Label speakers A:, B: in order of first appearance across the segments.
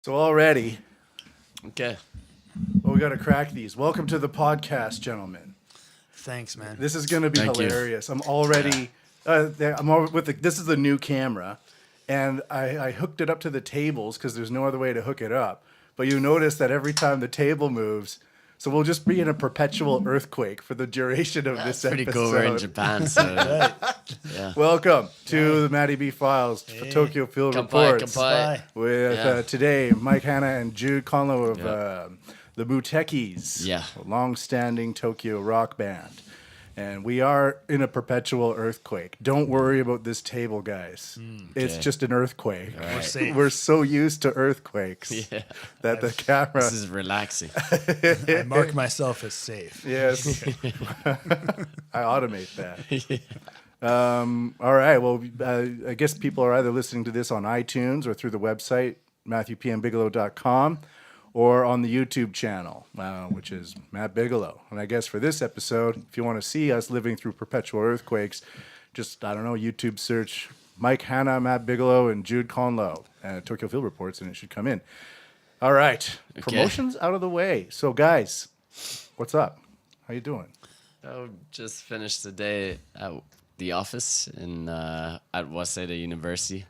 A: So already,
B: Okay.
A: well, we got to crack these. Welcome to the podcast, gentlemen.
C: Thanks, man.
A: This is going to be
B: Thank you.
A: hilarious. I'm already, this is the new camera, and I hooked it up to the tables because there's no other way to hook it up. But you notice that every time the table moves, so we'll just be in a perpetual earthquake for the duration of
B: That's
A: this
B: pretty
A: episode.
B: cool. We're in Japan, so yeah.
A: Welcome to the Matty B Files for Tokyo Field Reports.
B: Kampai.
A: With
B: Yeah.
A: today, Mike Hanna and Jude Conlow of the Mootekkis,
B: Yeah.
A: a long-standing Tokyo rock band. And we are in a perpetual earthquake. Don't worry about this table, guys. It's
B: Okay.
A: just an earthquake.
B: We're
C: safe.
A: We're so used to earthquakes
B: Yeah.
A: that the camera...
B: This is relaxing.
C: I mark myself as safe.
A: Yes. I automate that. All right. Well, I guess people are either listening to this on iTunes or through the website, MatthewPMBigelow.com, or on the YouTube channel, which is Matt Bigelow. And I guess for this episode, if you want to see us living through perpetual earthquakes, just, I don't know, YouTube search Mike Hanna, Matt Bigelow, and Jude Conlow at Tokyo Field Reports, and it should come in. All right. Promotions out of the way. So, guys, what's up? How you doing?
B: I just finished the day at the office in at Waseda University.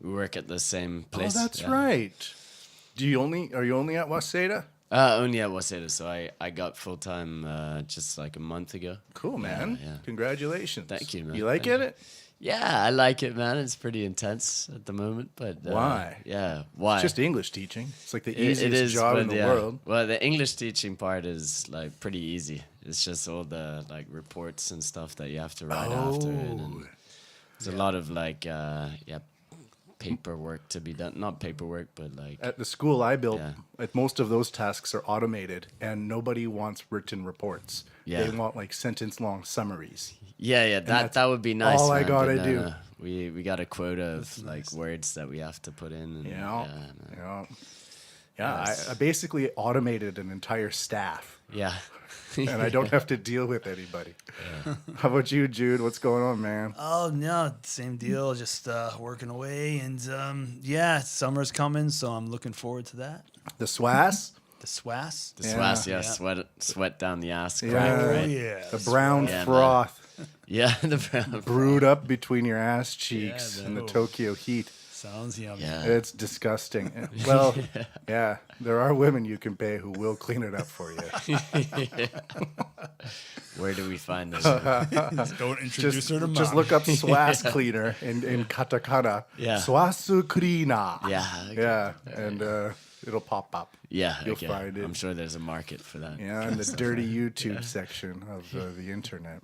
B: We work at the same place.
A: Oh, that's
B: yeah.
A: right. Are you only at Waseda?
B: Only at Waseda, so I got full time just like a month ago.
A: Cool, man.
B: Yeah.
A: Congratulations.
B: Thank you, man.
A: You like
B: Thank
A: it?
B: Yeah, I like it, man. It's pretty intense at the moment, but
A: Why?
B: Yeah, why?
A: It's just English teaching. It's like the
B: It
A: easiest
B: is,
A: job
B: but
A: in the
B: yeah.
A: world.
B: Well, the English teaching part is like pretty easy. It's just all the like reports and stuff that you have to write after it. And there's a lot of like paperwork to be done. Not paperwork, but like
A: At the school I built,
B: Yeah.
A: most of those tasks are automated, and nobody wants written reports.
B: Yeah.
A: They want like sentence-long summaries.
B: that would be nice.
A: all I
B: man,
A: gotta
B: but,
A: do.
B: We got a quota of like words that we have to put in. And,
A: I basically automated an entire staff,
B: yeah.
A: and I don't have to deal with anybody. How about you, Jude? What's going on, man?
C: Oh no, same deal. Just working away, and summer's coming, so I'm looking forward to that.
A: The SWAS?
C: The SWAS.
B: The
A: Yeah.
B: swass,
C: Yeah.
B: sweat down the ass crack,
A: Yeah.
B: right?
C: Oh yeah.
A: The brown
B: Yeah, man.
A: froth
B: Yeah, the brown.
A: brewed up between your ass cheeks
C: Yeah,
A: in the
C: no.
A: Tokyo heat.
C: Sounds yummy.
B: Yeah.
A: It's disgusting. Well, yeah, there are women you can pay who will clean it up for you.
B: Where do we find those?
C: Don't introduce her to mom.
A: Just look up SWAS cleaner in katakana.
B: Yeah.
A: SWAS cleaner.
B: Yeah. Okay.
A: Yeah, and it'll pop up.
B: Yeah,
A: You'll
B: okay.
A: find it.
B: I'm sure there's a market for that.
A: Yeah, in the dirty YouTube section of the internet.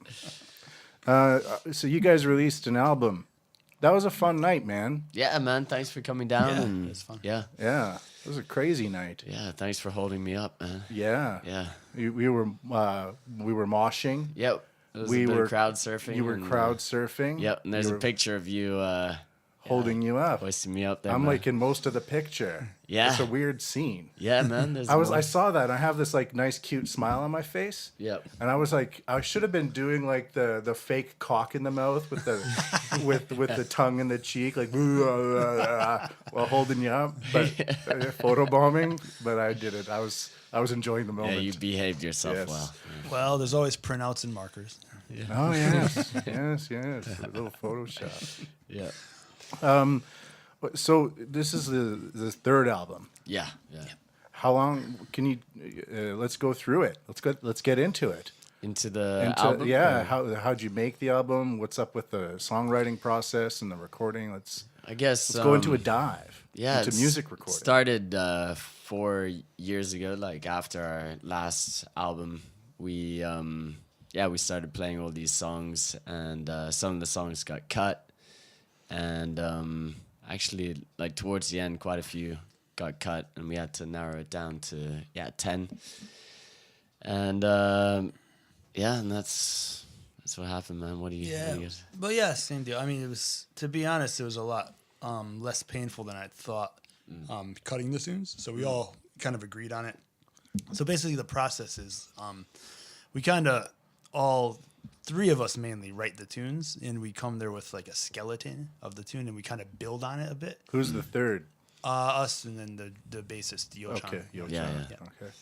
A: So you guys released an album. That was a fun night, man.
B: Yeah, man. Thanks for coming down.
C: Yeah,
B: and
C: it was fun.
B: Yeah,
A: Yeah, it was a crazy night.
B: yeah. Thanks for holding me up, man.
A: Yeah.
B: Yeah,
A: We were moshing.
B: yeah. It was
A: We
B: a bit
A: were
B: of crowd surfing.
A: You were
B: and,
A: crowd surfing.
B: Yep, and there's
A: You
B: a
A: were
B: picture of you
A: holding you up.
B: hoisting me up there.
A: I'm
B: man.
A: like in most of the picture.
B: Yeah.
A: It's a weird scene.
B: yeah, man. There's
A: I
B: one.
A: saw that. I have this like nice cute smile on my face.
B: Yep.
A: And I was like, I should have been doing like the fake cock in the mouth with the with the tongue in the cheek, like while holding you up, but photobombing. But I did it. I was enjoying the
B: Yeah,
A: moment.
B: you behaved yourself
A: Yes.
B: well.
C: Well, there's always printouts and markers.
A: Oh yes, yes. A little Photoshop.
B: Yeah.
A: So this is the third album.
B: Yeah. Yeah.
A: How long can you? Let's go through it. Let's get into it.
B: Into the album.
A: Yeah.
B: or-
A: How'd you make the album? What's up with the songwriting process and the recording? Let's
B: I guess.
A: go into a dive.
B: Yeah,
A: Into
B: it's
A: music recording.
B: Started 4 years ago, like after our last album. We started playing all these songs, and some of the songs got cut, and actually, like towards the end, quite a few got cut, and we had to narrow it down to 10. And and that's what happened, man. What do you?
C: Yeah.
B: What do you
C: But yeah, same deal. I mean, it was, to be honest, it was a lot less painful than I thought cutting the tunes. So we all kind of agreed on it. So basically, the process is we kind of all three of us mainly write the tunes, and we come there with like a skeleton of the tune, and we kind of build on it a bit.
A: Who's the third?
C: Us and then the bassist, Yochan.
A: Okay, Yochan.
B: Yeah.
A: Okay.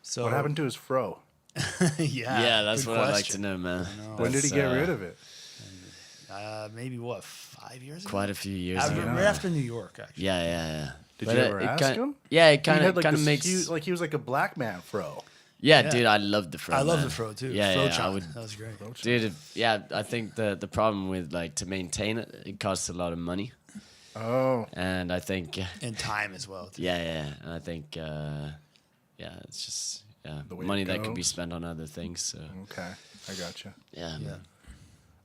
C: So
A: What happened to his fro?
B: Yeah, that's
C: good
B: what I'd like
C: question.
B: to know, man.
A: When did he get rid of it?
C: Maybe 5 years ago?
B: Quite a few years
C: After,
B: ago.
C: right after New York, actually.
B: Yeah.
A: Did
B: But
A: you ever
B: it
A: ask
B: kind-
A: him?
B: Yeah, it
A: He
B: kind
A: had
B: of
A: like
B: kind of
A: this
B: makes.
A: huge, like he was like a black man fro.
B: Yeah,
C: Yeah.
B: dude, I love the fro.
C: I love
B: man.
C: the fro too.
B: Yeah,
C: Fro
B: yeah, I
C: Chan.
B: would.
C: That was great.
B: Dude, yeah, I think the problem with like to maintain it, it costs a lot of money,
A: Oh,
B: and I think
C: And time as well. Too.
B: yeah, and I think it's just
A: The way
B: money
A: it
B: that could be
A: goes.
B: spent on other things. So
A: okay. I gotcha.
B: yeah,
C: Yeah.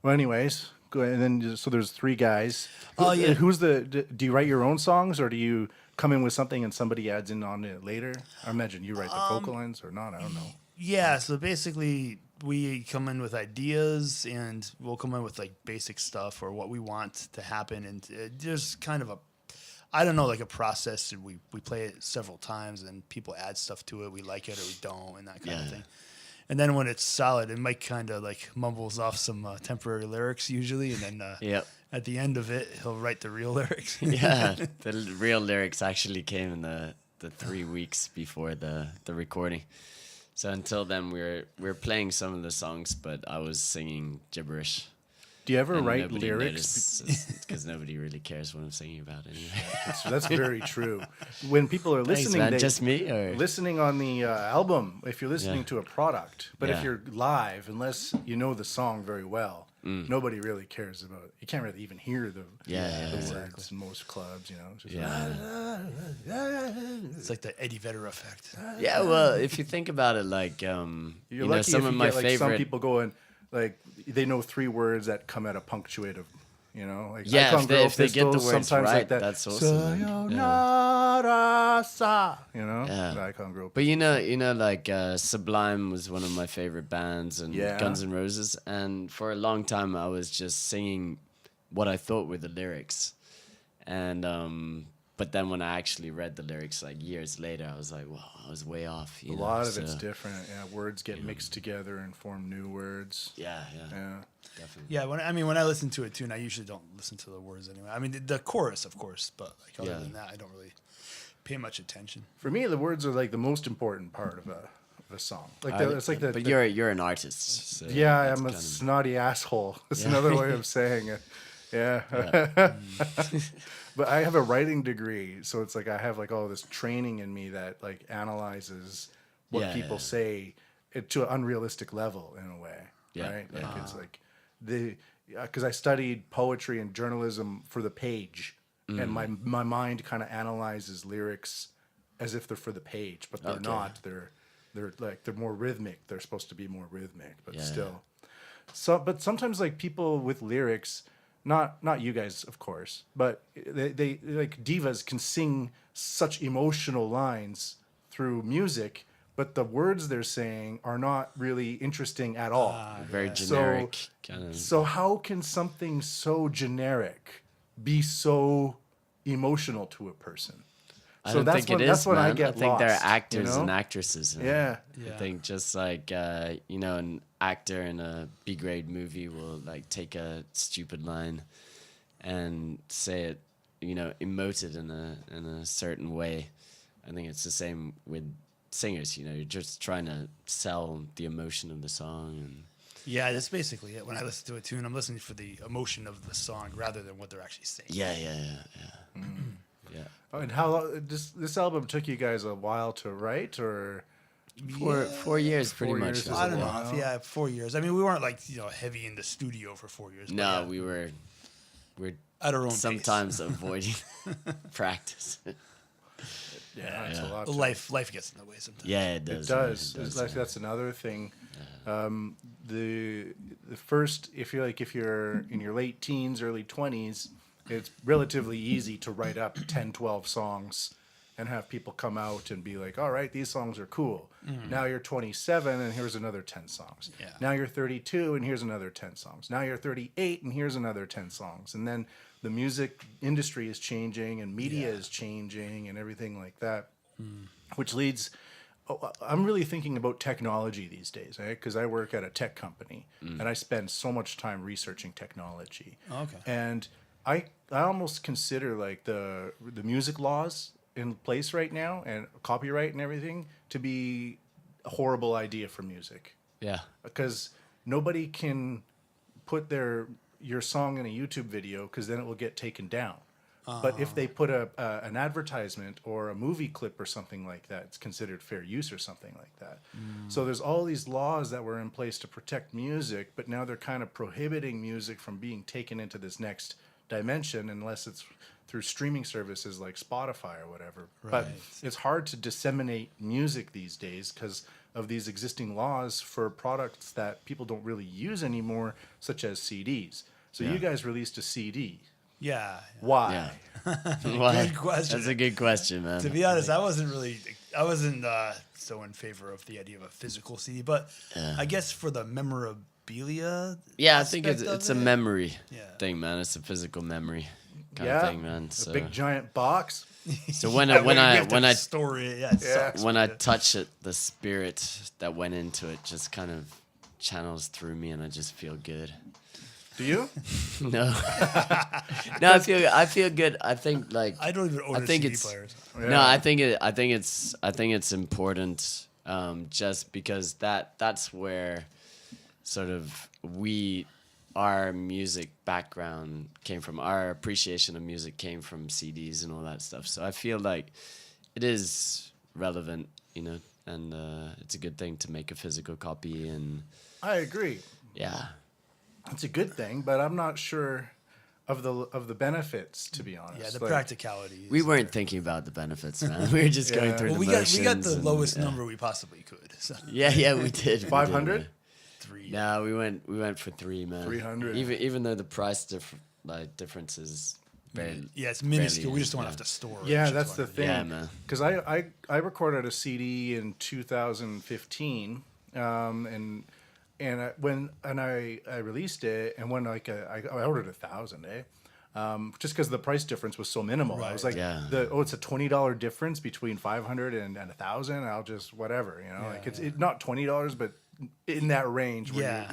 A: Well, anyways, go ahead. And then so there's 3 guys.
C: Oh, yeah.
A: Who's do you write your own songs or do you come in with something and somebody adds in on it later? I imagine you write the vocal lines or not. I don't know.
C: Yeah, so basically we come in with ideas and we'll come in with like basic stuff or what we want to happen, and there's kind of like a process, and we play it several times and people add stuff to it, we like it or we don't, and that kind of
B: Yeah.
C: thing. And then when it's solid, it might kind of like mumbles off some temporary lyrics usually, and then
B: Yep.
C: at the end of it he'll write the real lyrics.
B: yeah. The real lyrics actually came in the 3 weeks before the recording. So until then, we were playing some of the songs, but I was singing gibberish.
A: Do you ever
B: And
A: write
B: nobody
A: lyrics?
B: because nobody really cares what I'm singing about anyway.
A: That's very true. When people are
B: Thanks,
A: listening,
B: man.
A: they,
B: Just me, or
A: listening on the album, if you're listening
B: Yeah.
A: to a product, but if
B: Yeah.
A: you're live, unless you know the song very well, nobody really cares about it. You can't really even hear the
B: Yeah,
A: words in most clubs, you know. It's just
C: It's like the Eddie Vedder effect.
B: yeah. Well, if you think about it, like
A: you're
B: you know,
A: lucky
B: some
A: if
B: of
A: you
B: my
A: get like some
B: favorite.
A: people going like they know 3 words that come at a punctuative, you know, like
B: Yeah,
A: Icon
B: if they-
A: Girl
B: if they get the
A: Pistols,
B: words
A: sometimes like
B: right,
A: that.
B: that's awesome, man.
A: Sayonara, sa, you know,
B: Yeah.
A: the Icon Girl.
B: But like Sublime was one of my favorite bands, and
A: Yeah.
B: Guns N' Roses. And for a long time, I was just singing what I thought were the lyrics. And but then when I actually read the lyrics, like years later, I was like, "Wow, I was way off."
A: A lot of it's different. Yeah, words get mixed together and form new words.
B: Yeah,
A: Yeah.
B: definitely.
C: Yeah, when I listen to it too, and I usually don't listen to the words anyway. I mean, the chorus, of course, but like other
B: Yeah.
C: than that, I don't really pay much attention.
A: For me, the words are like the most important part of a song. Like it's like the.
B: But
A: the-
B: you're an artist. So
A: yeah,
B: that's
A: I'm a
B: kind of-
A: snotty asshole. That's another way of saying it. Yeah. But I have a writing degree, so it's like I have like all this training in me that like analyzes what
B: Yeah,
A: people
B: yeah.
A: say to an unrealistic level in a way,
B: Yeah,
A: right? Like
B: yeah.
A: it's like because I studied poetry and journalism for the page, and my mind kind of analyzes lyrics as if they're for the page, but they're
B: Okay.
A: not. They're more rhythmic. They're supposed to be more rhythmic, but
B: Yeah,
A: still. So, but sometimes like people with lyrics, not you guys, of course, but they like divas can sing such emotional lines through music, but the words they're saying are not really interesting at all.
B: very
A: So-
B: generic kind of.
A: So how can something so generic be so emotional to a person?
B: I
A: So
B: don't
A: that's
B: think
A: when
B: it
A: that's
B: is,
A: when
B: man.
A: I get
B: think they're
A: lost, you
B: actors
A: know?
B: and actresses. man.
A: Yeah.
C: Yeah.
B: I think just like an actor in a B-grade movie will like take a stupid line and say it, emote it in a certain way. I think it's the same with singers. You're just trying to sell the emotion of the song, and
C: Yeah, that's basically it. When I listen to a tune, I'm listening for the emotion of the song rather than what they're actually saying.
B: yeah.
A: Oh, and how long, this album took you guys a while to write, or
B: 4 years, pretty
A: 4
B: much.
A: years is
C: I
A: a
C: don't know.
A: while.
C: If, 4 years. I mean, we weren't like heavy in the studio for 4 years. but
B: No,
C: yeah,
B: we're
C: at our own pace.
B: sometimes avoiding practice.
A: yeah, it's a lot.
C: Life gets in the way sometimes.
B: Yeah, it does.
A: It
B: man,
A: does.
B: it
A: It's like that's another thing. The first, if you're in your late teens, early 20s, it's relatively easy to write up 10, 12 songs and have people come out and be like, all right, these songs are cool. Now you're 27 and here's another 10 songs.
C: Yeah.
A: Now you're 32 and here's another 10 songs. Now you're 38 and here's another 10 songs. And then the music industry is changing and media is changing and everything like that, which leads... I'm really thinking about technology these days, right? Because I work at a tech company and I spend so much time researching technology.
C: Okay.
A: And I almost consider like the music laws in place right now and copyright and everything to be a horrible idea for music.
B: Yeah.
A: Because nobody can put your song in a YouTube video because then it will get taken down. But if they put an advertisement or a movie clip or something like that, it's considered fair use or something like that. So there's all these laws that were in place to protect music, but now they're kind of prohibiting music from being taken into this next dimension unless it's through streaming services like Spotify or whatever.
C: Right.
A: But it's hard to disseminate music these days because of these existing laws for products that people don't really use anymore, such as CDs. So you guys released a CD.
C: Yeah.
A: Why?
B: Yeah. Why?
C: Good question.
B: That's a good question, man.
C: To be honest, I wasn't so in favor of the idea of a physical CD, but I guess for the memorabilia.
B: Yeah, I think
C: aspect
B: it's
C: of
B: a
C: it,
B: memory
C: Yeah.
B: thing, man. It's a physical memory kind
A: Yeah,
B: of thing, man.
A: a
B: So,
A: big giant box.
B: so when
C: Yeah,
B: I when
C: we
B: I
C: have to
B: when I
C: store it, yeah, it sucks.
B: when I touch it, the spirit that went into it just kind of channels through me, and I just feel good.
A: Do you?
B: No, no, I feel good. I think like
C: I don't even order
B: think
C: CD
B: it's-
C: players.
B: No, I think it's important, just because that's where sort of our music background came from. Our appreciation of music came from CDs and all that stuff. So I feel like it is relevant, and it's a good thing to make a physical copy. And
A: I agree.
B: yeah,
A: It's a good thing, but I'm not sure of the benefits, to be honest.
C: Yeah, the
A: Like,
C: practicality.
B: we
C: is
B: weren't
C: there.
B: thinking about the benefits, man. We were just going
A: Yeah.
B: through
C: Well,
B: the
C: we got the
B: motions
C: lowest
B: and,
C: number we possibly could. So.
B: Yeah, we did. we did,
A: 500?
B: man.
C: 3.
B: No, we went for 3, man.
A: 300.
B: Even though the price difference is barely.
C: Yeah, it's minuscule.
B: barely,
C: We just don't
B: yeah.
C: have to store it.
A: Yeah,
C: which is
A: that's
C: why-
A: the thing.
B: Yeah, man.
A: Because I recorded a CD in 2015, and I released it, and when I ordered 1,000, just because the price difference was so minimal. I was like,
B: Yeah.
A: it's a $20 difference between 500 and 1,000. I'll just whatever, like it's not $20, but in that range.
C: Yeah.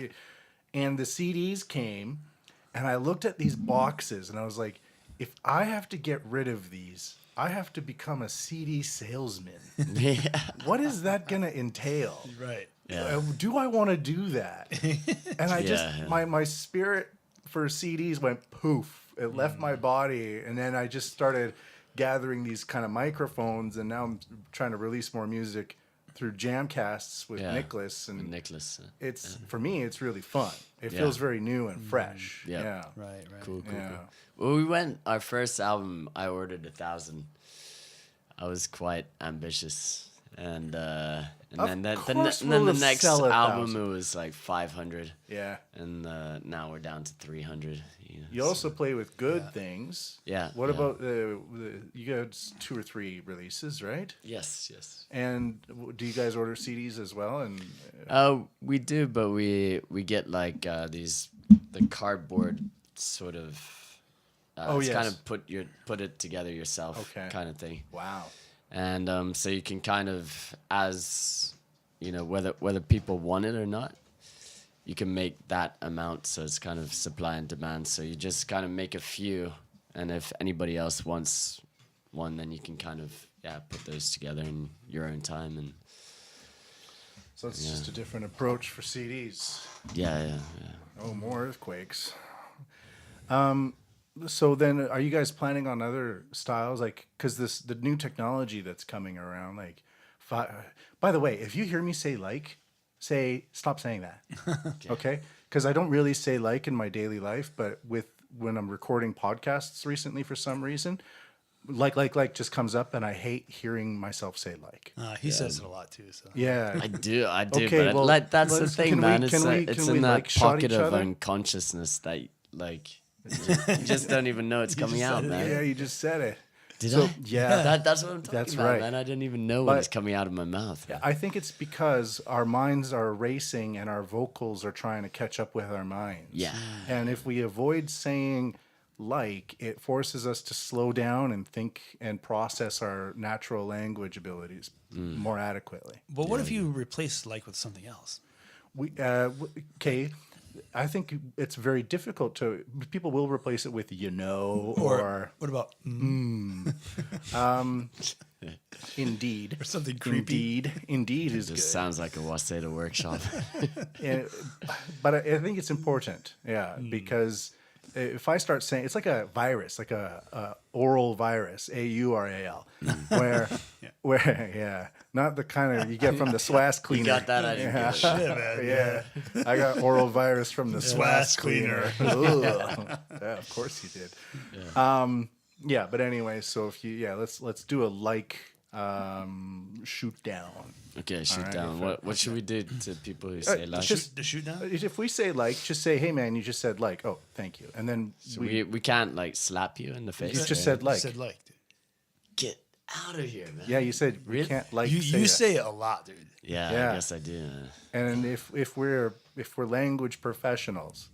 A: And the CDs came, and I looked at these boxes, and I was like, if I have to get rid of these, I have to become a CD salesman.
B: Yeah.
A: What is that gonna entail?
C: Right.
B: Yeah.
A: Do I want to do that? And I just
B: Yeah.
A: my spirit for CDs went poof. It left my body, and then I just started gathering these kind of microphones, and now I'm trying to release more music through Jamcasts with
B: Yeah.
A: Nicholas, and
B: Nicholas.
A: it's for me it's really fun. It
B: Yeah.
A: feels very new and fresh.
B: Yeah.
A: Yeah.
C: Right.
B: Cool.
A: Yeah.
B: Well, our first album, I ordered 1,000. I was quite ambitious, and
A: Of
B: then
A: course
B: then the
A: we'll
B: next
A: sell
B: album
A: 1,000.
B: it was like 500,
A: Yeah.
B: and now we're down to 300.
A: You also play with Good Things.
B: Yeah,
A: What
B: yeah.
A: about you got 2 or 3 releases, right?
B: Yes.
A: And do you guys order CDs as well? And
B: We do, but we get like the cardboard sort of. It's kind
A: yes.
B: of put it together yourself,
A: Okay.
B: kind of thing.
A: wow.
B: And so you can kind of, as whether people want it or not, you can make that amount. So it's kind of supply and demand. So you just kind of make a few, and if anybody else wants one, then you can kind of put those together in your own time. And
A: So it's just a different approach for CDs.
B: yeah.
A: Oh, more earthquakes. So then, are you guys planning on other styles? Like, because the new technology that's coming around. Like, by the way, if you hear me say stop saying that. Okay? Because I don't really say like in my daily life, but when I'm recording podcasts recently for some reason, like just comes up, and I hate hearing myself say like.
C: He says it a lot too. So.
A: Yeah.
B: I do,
A: Okay,
B: but
A: well,
B: that's the
A: let's-
B: thing,
A: can we-
B: man.
A: can we-
B: It's
A: can we,
B: in that
A: like, shot
B: pocket
A: each
B: of
A: other?
B: unconsciousness that like you just don't even know it's coming
C: just
B: out,
C: said it,
B: man.
A: Yeah, you just said it.
B: Did
A: So,
B: I?
A: yeah.
B: That's what I'm talking
A: That's
B: about,
A: right.
B: man. I didn't even know
A: But-
B: what is coming out of my mouth.
A: Yeah, I think it's because our minds are racing and our vocals are trying to catch up with our minds.
B: Yeah.
A: And if we avoid saying like, it forces us to slow down and think and process our natural language abilities more adequately.
C: But what if you replace like with something else?
A: Okay, I think it's very difficult to. People will replace it with or
C: what about
A: indeed
C: or something creepy?
A: Indeed is
B: Just
A: good.
B: sounds like a Waseda workshop.
A: And, but I think it's important, because if I start saying it's like a virus, like a oral virus, AURAL, where not the kind of you get from the swass cleaner.
B: You got that? I didn't get it.
C: Shit, man.
A: Yeah, I got oral virus from the swass
C: Swass
A: cleaner. Ugh. Yeah, of course you did. Yeah, but anyway, so if you let's do a shoot down.
B: Okay, shoot
A: right,
B: down. What should we do to people who say like?
A: just
C: The shoot down?
A: If we say just say, hey man, you just said oh, thank you, and then
B: We can't like slap you in the face.
A: you just
B: right?
A: said
C: You said like, dude.
B: Get out of here, man.
A: yeah, you said we
B: Really?
A: can't
C: You
A: that.
C: say it a lot, dude.
B: Yeah,
A: Yeah.
B: I guess I do.
A: And if we're language professionals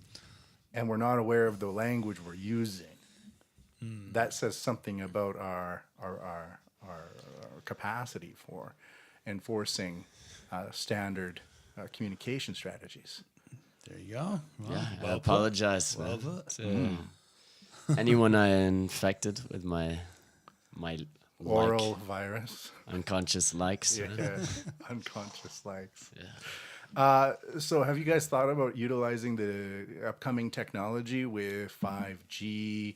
A: and we're not aware of the language we're using, that says something about our capacity for enforcing standard communication strategies.
C: There you go. Well,
B: Yeah, I
C: well
B: apologize,
C: Well
B: man.
C: put.
B: So, anyone I infected with my
A: Oral virus.
B: unconscious likes.
A: Yeah,
B: man.
A: unconscious likes.
B: Yeah.
A: So have you guys thought about utilizing the upcoming technology with 5G,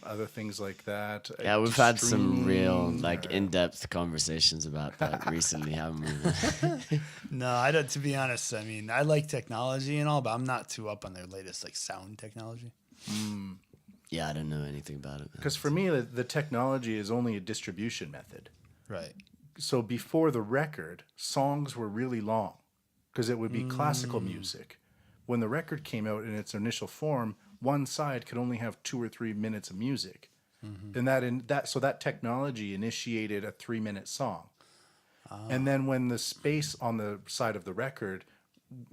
A: other things like that?
B: Yeah, we've had some real
A: Streaming,
B: like in-depth conversations about that recently, haven't we?
C: No, I don't. To be honest, I mean, I like technology and all, but I'm not too up on their latest like sound technology.
B: Yeah, I don't know anything about it. man.
A: Because for me, the technology is only a distribution method.
C: Right.
A: So before the record, songs were really long because it would be classical music. When the record came out in its initial form, one side could only have 2 or 3 minutes of music. And that technology initiated a 3-minute song. And then when the space on the side of the record,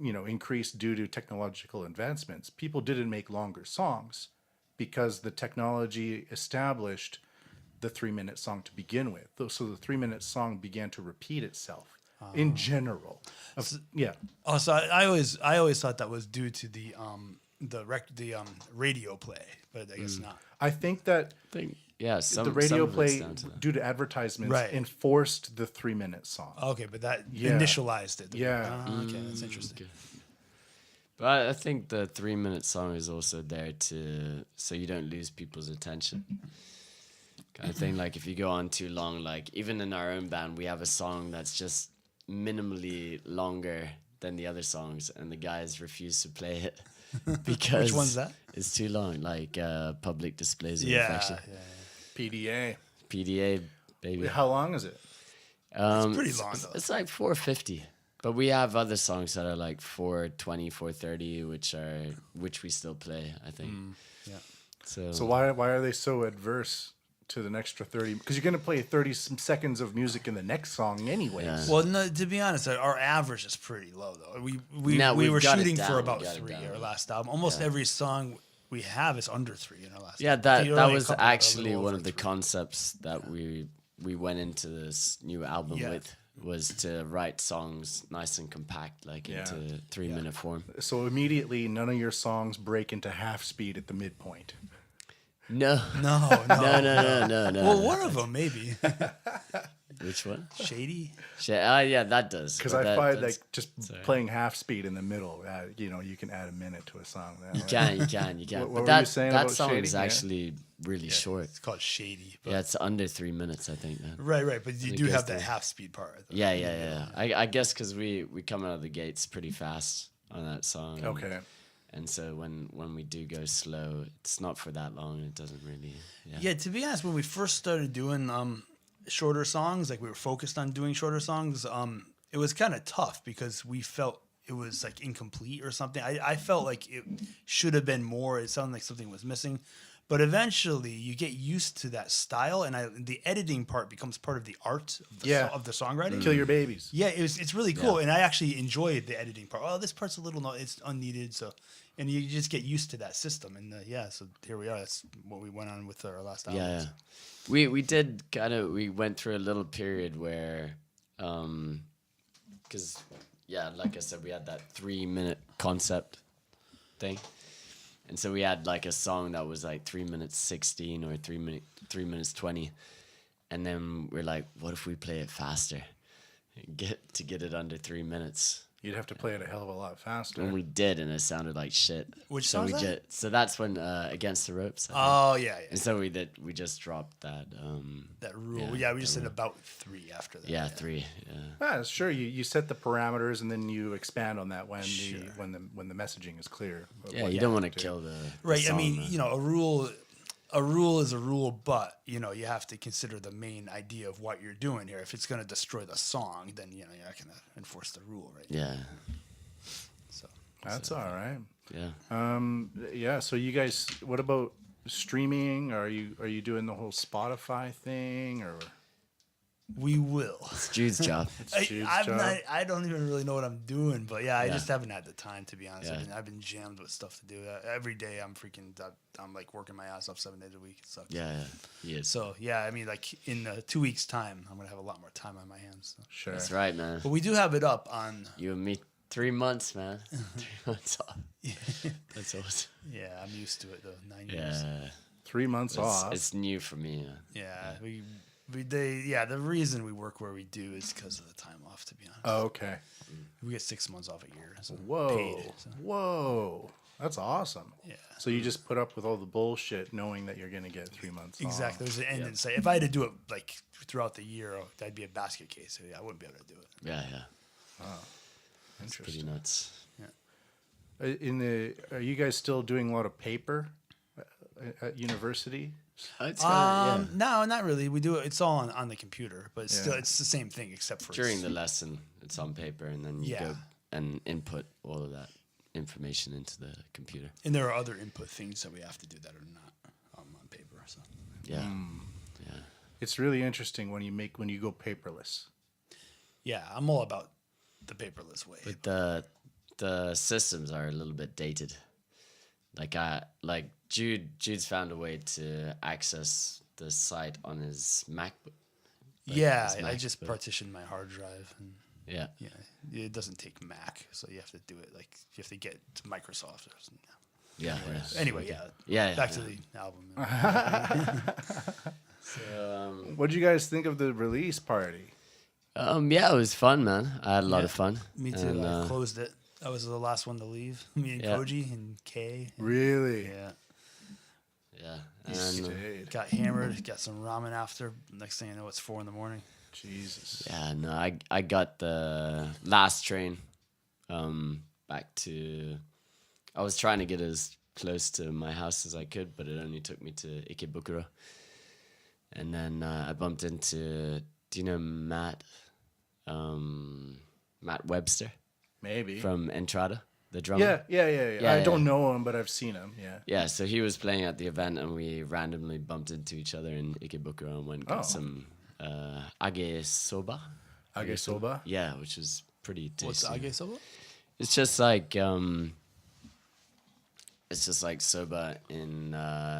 A: increased due to technological advancements, people didn't make longer songs because the technology established the 3-minute song to begin with. So the 3-minute song began to repeat itself in general.
C: Oh, so I always thought that was due to the radio play, but I guess not.
A: I think that
B: Yeah, some
A: the radio
B: some of it's
A: play,
B: down to that.
A: due to advertisements,
C: Right.
A: enforced the 3-minute song.
C: Okay, but that
A: Yeah.
C: initialized it.
A: Yeah.
C: Okay, that's interesting.
B: But I think the 3-minute song is also there so you don't lose people's attention. Kind of thing. Like if you go on too long, like even in our own band, we have a song that's just minimally longer than the other songs, and the guys refuse to play it because
C: Which one's that?
B: it's too long. Like public displays of
C: Yeah,
B: affection.
A: PDA.
B: PDA, baby.
A: How long is it?
C: It's pretty long though.
B: It's like 4:50. But we have other songs that are like 4:20, 4:30, which we still play, I think.
C: Yeah.
A: So why are they so adverse to an extra 30? Because you're going to play 30 seconds of music in the next song anyways.
B: Yeah.
C: Well, no, to be honest, our average is pretty low though. We
B: No,
C: we
B: we've
C: were
B: got it
C: shooting
B: down,
C: for
B: we
C: about
B: got it
C: 3
B: down.
C: our last album. Almost every song we have is under 3 in our last.
B: Yeah,
C: album. I think
B: that
C: only a
B: was
C: couple that are a
B: actually
C: little
B: one
C: over
B: of the
C: 3.
B: concepts that we went into this new album
C: Yeah.
B: with, was to write songs nice and compact, like into 3-minute form.
A: So immediately, none of your songs break into half speed at the midpoint.
B: No.
C: No.
B: No.
C: Well, one of them maybe.
B: Which one?
C: Shady.
B: Yeah, that does.
A: Because
B: but
A: I find
B: that's-
A: like just playing half speed in the middle, you can add a minute to a song.
B: You can.
A: What
B: But
A: were
B: that
A: you saying
B: that
A: about
B: song
A: Shady?
B: is
A: Yeah.
B: actually really short.
C: It's called Shady. But
B: Yeah, it's under 3 minutes, I think. Man.
C: Right. But you
B: It
C: do
B: goes
C: have that
B: to-
C: half speed part. Though.
B: Yeah. I guess because we come out of the gates pretty fast on that song. and-
A: Okay.
B: And so when we do go slow, it's not for that long. It doesn't really.
C: Yeah, to be honest, when we first started doing shorter songs, like we were focused on doing shorter songs, it was kind of tough because we felt it was like incomplete or something. I felt like it should have been more. It sounded like something was missing. But eventually you get used to that style, and the editing part becomes part of the art of the songwriting.
A: Kill your babies.
C: Yeah, it's really cool, and I actually enjoyed the editing part. Oh, this part's a little it's unneeded, and you just get used to that system, and so here we are. That's what we went on with our last album.
B: Yeah. We did we went through a little period where, because like I said, we had that 3-minute concept thing. And so we had like a song that was like 3 minutes 16 or 3 minutes 20. And then we're like, what if we play it faster? Get it under 3 minutes.
A: You'd have to play it a hell of a lot faster.
B: And we did, and it sounded like shit.
C: Which
B: so
C: song
B: we
C: is that?
B: So that's when Against the Ropes. I think.
C: Oh yeah,
B: And so we just dropped that.
C: that rule. Yeah, we just said about 3 after that.
B: Yeah, 3. Yeah.
A: Yeah, sure. You set the parameters and then you expand on that when the messaging is clear. of
B: Yeah,
A: what
B: you don't
A: have
B: want to
A: do.
B: kill the
C: Right.
B: song,
C: I mean,
B: man.
C: you know, a rule is a rule, but you know, you have to consider the main idea of what you're doing here. If it's going to destroy the song, then you know you're not going to enforce the rule, right?
B: Yeah,
C: So
A: That's all right.
B: yeah.
A: Yeah. So you guys, what about streaming? Are you doing the whole Spotify thing or?
C: we will.
B: It's Jude's job.
A: It's Jude's job?
C: I don't even really know what I'm doing, but yeah, I just haven't had the time, to be honest.
B: Yeah.
C: I've been jammed with stuff to do. Every day I'm like working my ass off 7 days a week. It sucks.
B: Yeah, he is.
C: So yeah, I mean, like in 2 weeks' time, I'm gonna have a lot more time on my hands. So.
A: Sure.
B: That's right, man.
C: But we do have it up on.
B: You and me, 3 months, man. 3 months off. That's awesome.
C: Yeah, I'm used to it though. 9 years.
B: Yeah,
A: 3 months off.
B: it's new for me.
C: Yeah, the reason we work where we do is because of the time off. To be honest,
A: Oh, okay.
C: we get 6 months off a year. So
A: Whoa.
C: paid, so.
A: Whoa. That's awesome.
C: Yeah.
A: So you just put up with all the bullshit knowing that you're going to get 3 months
C: Exactly.
A: off.
C: There's an end in sight. If I had to do it like throughout the year, that'd be a basket case. So yeah, I wouldn't be able to do it.
B: Yeah. It's pretty
A: Interesting.
B: nuts.
A: Are you guys still doing a lot of paper at university?
B: It's kinda,
C: No, not really. We do it. It's all on the computer, but
A: Yeah.
C: still, it's the same thing except for
B: during the lesson, it's on paper, and then you
C: Yeah.
B: go and input all of that information into the computer.
C: And there are other input things that we have to do that are not on paper. So
B: Yeah, yeah.
A: It's really interesting when you go paperless.
C: yeah, I'm all about the paperless way.
B: But the systems are a little bit dated. Like Jude's found a way to access the site on his MacBook.
C: yeah,
B: his
C: I just
B: MacBook.
C: partitioned my hard drive, and
B: Yeah.
C: it doesn't take Mac, so you have to do it like you have to get to Microsoft or something.
B: Yeah.
C: Anyway, yeah.
B: Yeah,
C: Back
B: yeah.
C: to the album.
B: So,
A: What did you guys think of the release party?
B: yeah, it was fun, man. I had a lot of fun.
C: Me too.
B: And,
C: I closed it. I was the last one to leave. Me and
B: Yeah.
C: Koji and Kay.
A: Really?
C: Yeah.
B: yeah.
A: You
B: And
A: stayed.
C: Got hammered. Got some ramen after. Next thing I know, it's 4 a.m.
A: Jesus.
B: yeah, no, I got the last train back to. I was trying to get as close to my house as I could, but it only took me to Ikebukuro. And then I bumped into, do you know Matt Webster
A: Maybe.
B: from Entrada, the drummer?
A: Yeah. I don't know him, but I've seen him. Yeah.
B: Yeah, so he was playing at the event, and we randomly bumped into each other in Ikebukuro and went and got some age soba.
A: Age soba?
B: Yeah, which was pretty tasty.
C: What's Age Soba?
B: It's just like soba in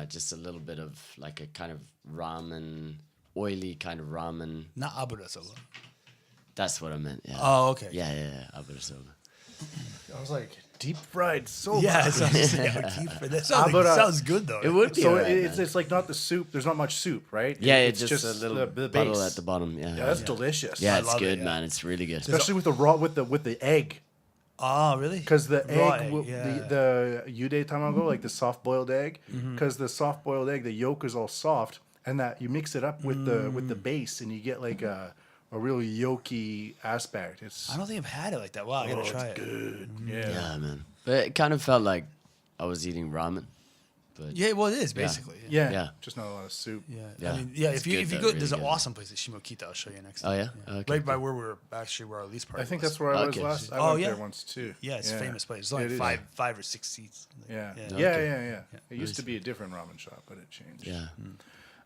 B: just a little bit of like a kind of ramen, oily kind of ramen.
C: Not Abura Soba.
B: That's what I meant. Yeah.
C: Oh, okay.
B: Yeah. Abura soba.
A: I was like, deep fried soba.
C: Yeah, it sounds, that sounds,
A: Abura-
C: sounds good though.
B: It would be.
A: So
B: alright,
A: it's
B: man.
A: it's like not the soup. There's not much soup, right?
B: Yeah,
A: it's
B: it's just a little
A: the
B: bottle
A: base.
B: at the bottom. Yeah.
A: Yeah, that's delicious.
B: Yeah,
C: I
B: it's
C: love it,
B: good,
C: yeah.
B: man. It's really good.
A: Especially with the egg,
C: Oh, really?
A: because the
C: Raw
A: egg,
C: yeah.
A: the yude tamago, like the soft boiled egg, because the soft boiled egg, the yolk is all soft, and that you mix it up with the base, and you get like a real yolky aspect. It's
C: I don't think I've had it like that. Wow, I gotta try it.
A: good.
B: Yeah, man. But it kind of felt like I was eating ramen. But
C: Yeah, well, it is basically.
A: Yeah,
B: Yeah.
A: just not a lot of soup.
C: Yeah.
B: Yeah.
C: I mean, yeah.
B: It's
C: If you
B: good
C: if you
B: though,
C: go,
B: really
C: there's an
B: good.
C: awesome place at Shimokita. I'll show you next
B: Oh,
C: time.
B: yeah? Okay,
C: Right by where we're actually where our lease party.
A: I think
C: was.
A: that's where I was
B: Okay.
A: last. I
C: Oh,
A: went
C: yeah?
A: there once too.
C: Yeah, it's a famous place. It's only
A: It is.
C: five or six seats.
A: Yeah.
C: Yeah.
A: Yeah,
B: Okay.
A: It used to be a different ramen shop, but it changed.
B: yeah.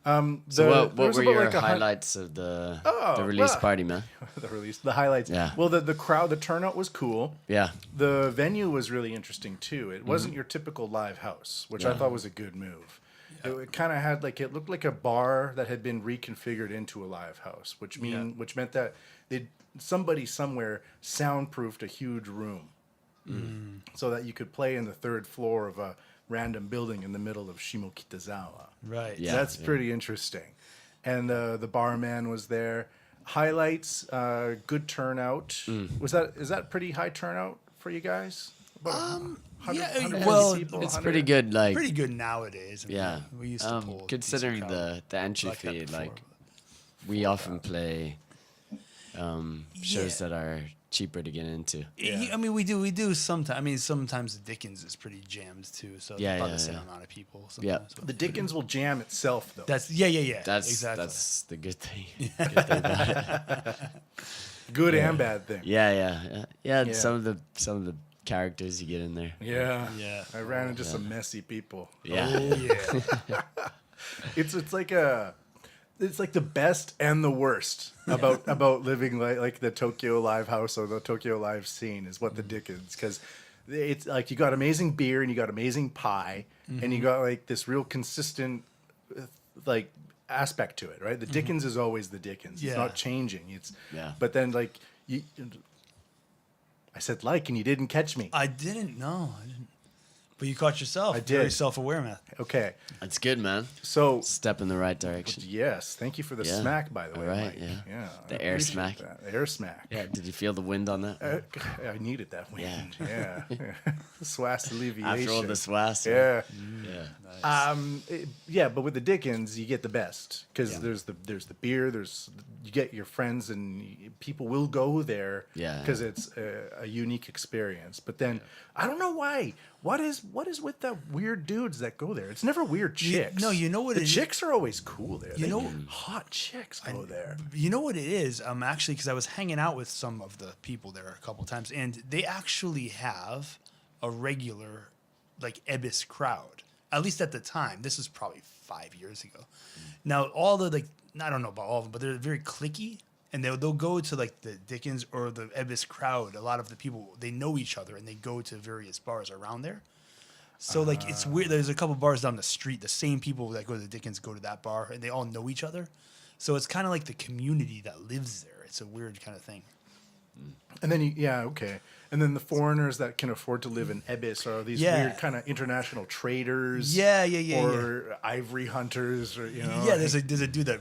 A: So
B: So what
A: there was
B: were
A: about
B: your
A: like
B: highlights of the
A: Oh,
B: release
A: well-
B: party, man?
A: the release, the highlights.
B: Yeah.
A: Well, the crowd, the turnout was cool.
B: Yeah.
A: The venue was really interesting too. It wasn't your typical live house, which I thought was a good move. It kind of had like, it looked like a bar that had been reconfigured into a live house, which meant that somebody somewhere soundproofed a huge room. so that you could play in the third floor of a random building in the middle of Shimokitazawa.
C: Right.
B: Yeah.
A: That's pretty interesting. And the barman was there. Highlights, good turnout. Is that pretty high turnout for you guys? About 100,
C: yeah,
A: 150
C: well,
A: people,
B: It's
A: 100?
B: pretty good. Like,
C: Pretty good nowadays. I mean,
B: yeah.
C: we used to pull a
B: Considering
C: decent crowd.
B: the entry
C: Like that
B: fee,
C: before,
B: like we often play shows
C: Yeah.
B: that are cheaper to get into.
C: I mean, we do sometimes. I mean, sometimes the Dickens is pretty jammed too. So
B: Yeah,
C: about
B: yeah,
C: the same
B: yeah.
C: amount of people.
B: Yeah.
C: Sometimes, but
A: The Dickens will jam itself, though.
C: That's yeah.
B: That's
C: exactly.
B: that's the good thing. Good thing about it.
A: Good and bad thing.
B: Yeah.
A: Yeah.
B: Some of the characters you get in there.
A: Yeah.
C: Yeah.
A: I ran into some messy people.
B: Yeah.
C: Oh yeah.
A: It's like the best and the worst about living like the Tokyo Live house or the Tokyo Live scene is what the Dickens, because it's like you got amazing beer and you got amazing pie and you got like this real consistent like aspect to it, right? The Dickens is always the Dickens. It's
C: Yeah.
A: not changing.
B: Yeah.
A: But then like I said like and you didn't catch me.
C: I didn't know. But you caught yourself.
A: I did.
C: Very self-aware, Matt.
A: Okay.
B: That's good, man.
A: So
B: Step in the right direction.
A: yes, thank you for the
B: Yeah.
A: smack, by the way.
B: All right,
A: Mike.
B: yeah.
A: I
B: The air
A: appreciate
B: smack.
A: that. Air smack.
B: Yeah. Did you feel the wind on that?
A: I needed that wind.
B: Yeah.
A: Yeah. Swass alleviation.
B: After all the swass.
A: Yeah.
B: Yeah.
A: But with the Dickens, you get the best because
C: Yeah.
A: there's the beer. You get your friends and people will go there.
B: Yeah.
A: Because it's a unique experience. But then I don't know why. What is with the weird dudes that go there? It's never weird chicks.
C: no, you know what
A: the
C: it is?
A: chicks are always cool there.
C: You know-
A: hot chicks go there.
C: You know what it is? Actually, because I was hanging out with some of the people there a couple times, and they actually have a regular, like, Ebis crowd. At least at the time. This was probably 5 years ago. Now, all the, like, I don't know about all of them, but they're very cliquey, and they'll go to, like, the Dickens or the Ebis crowd. A lot of the people, they know each other, and they go to various bars around there. So, like, it's weird. There's a couple bars down the street. The same people that go to the Dickens go to that bar, and they all know each other. So it's kind of like the community that lives there. It's a weird kind of thing.
A: And then okay. And then the foreigners that can afford to live in Ebis are these
C: Yeah.
A: weird kind of international traders.
C: Yeah.
A: Or ivory hunters, or
C: Yeah, there's a dude that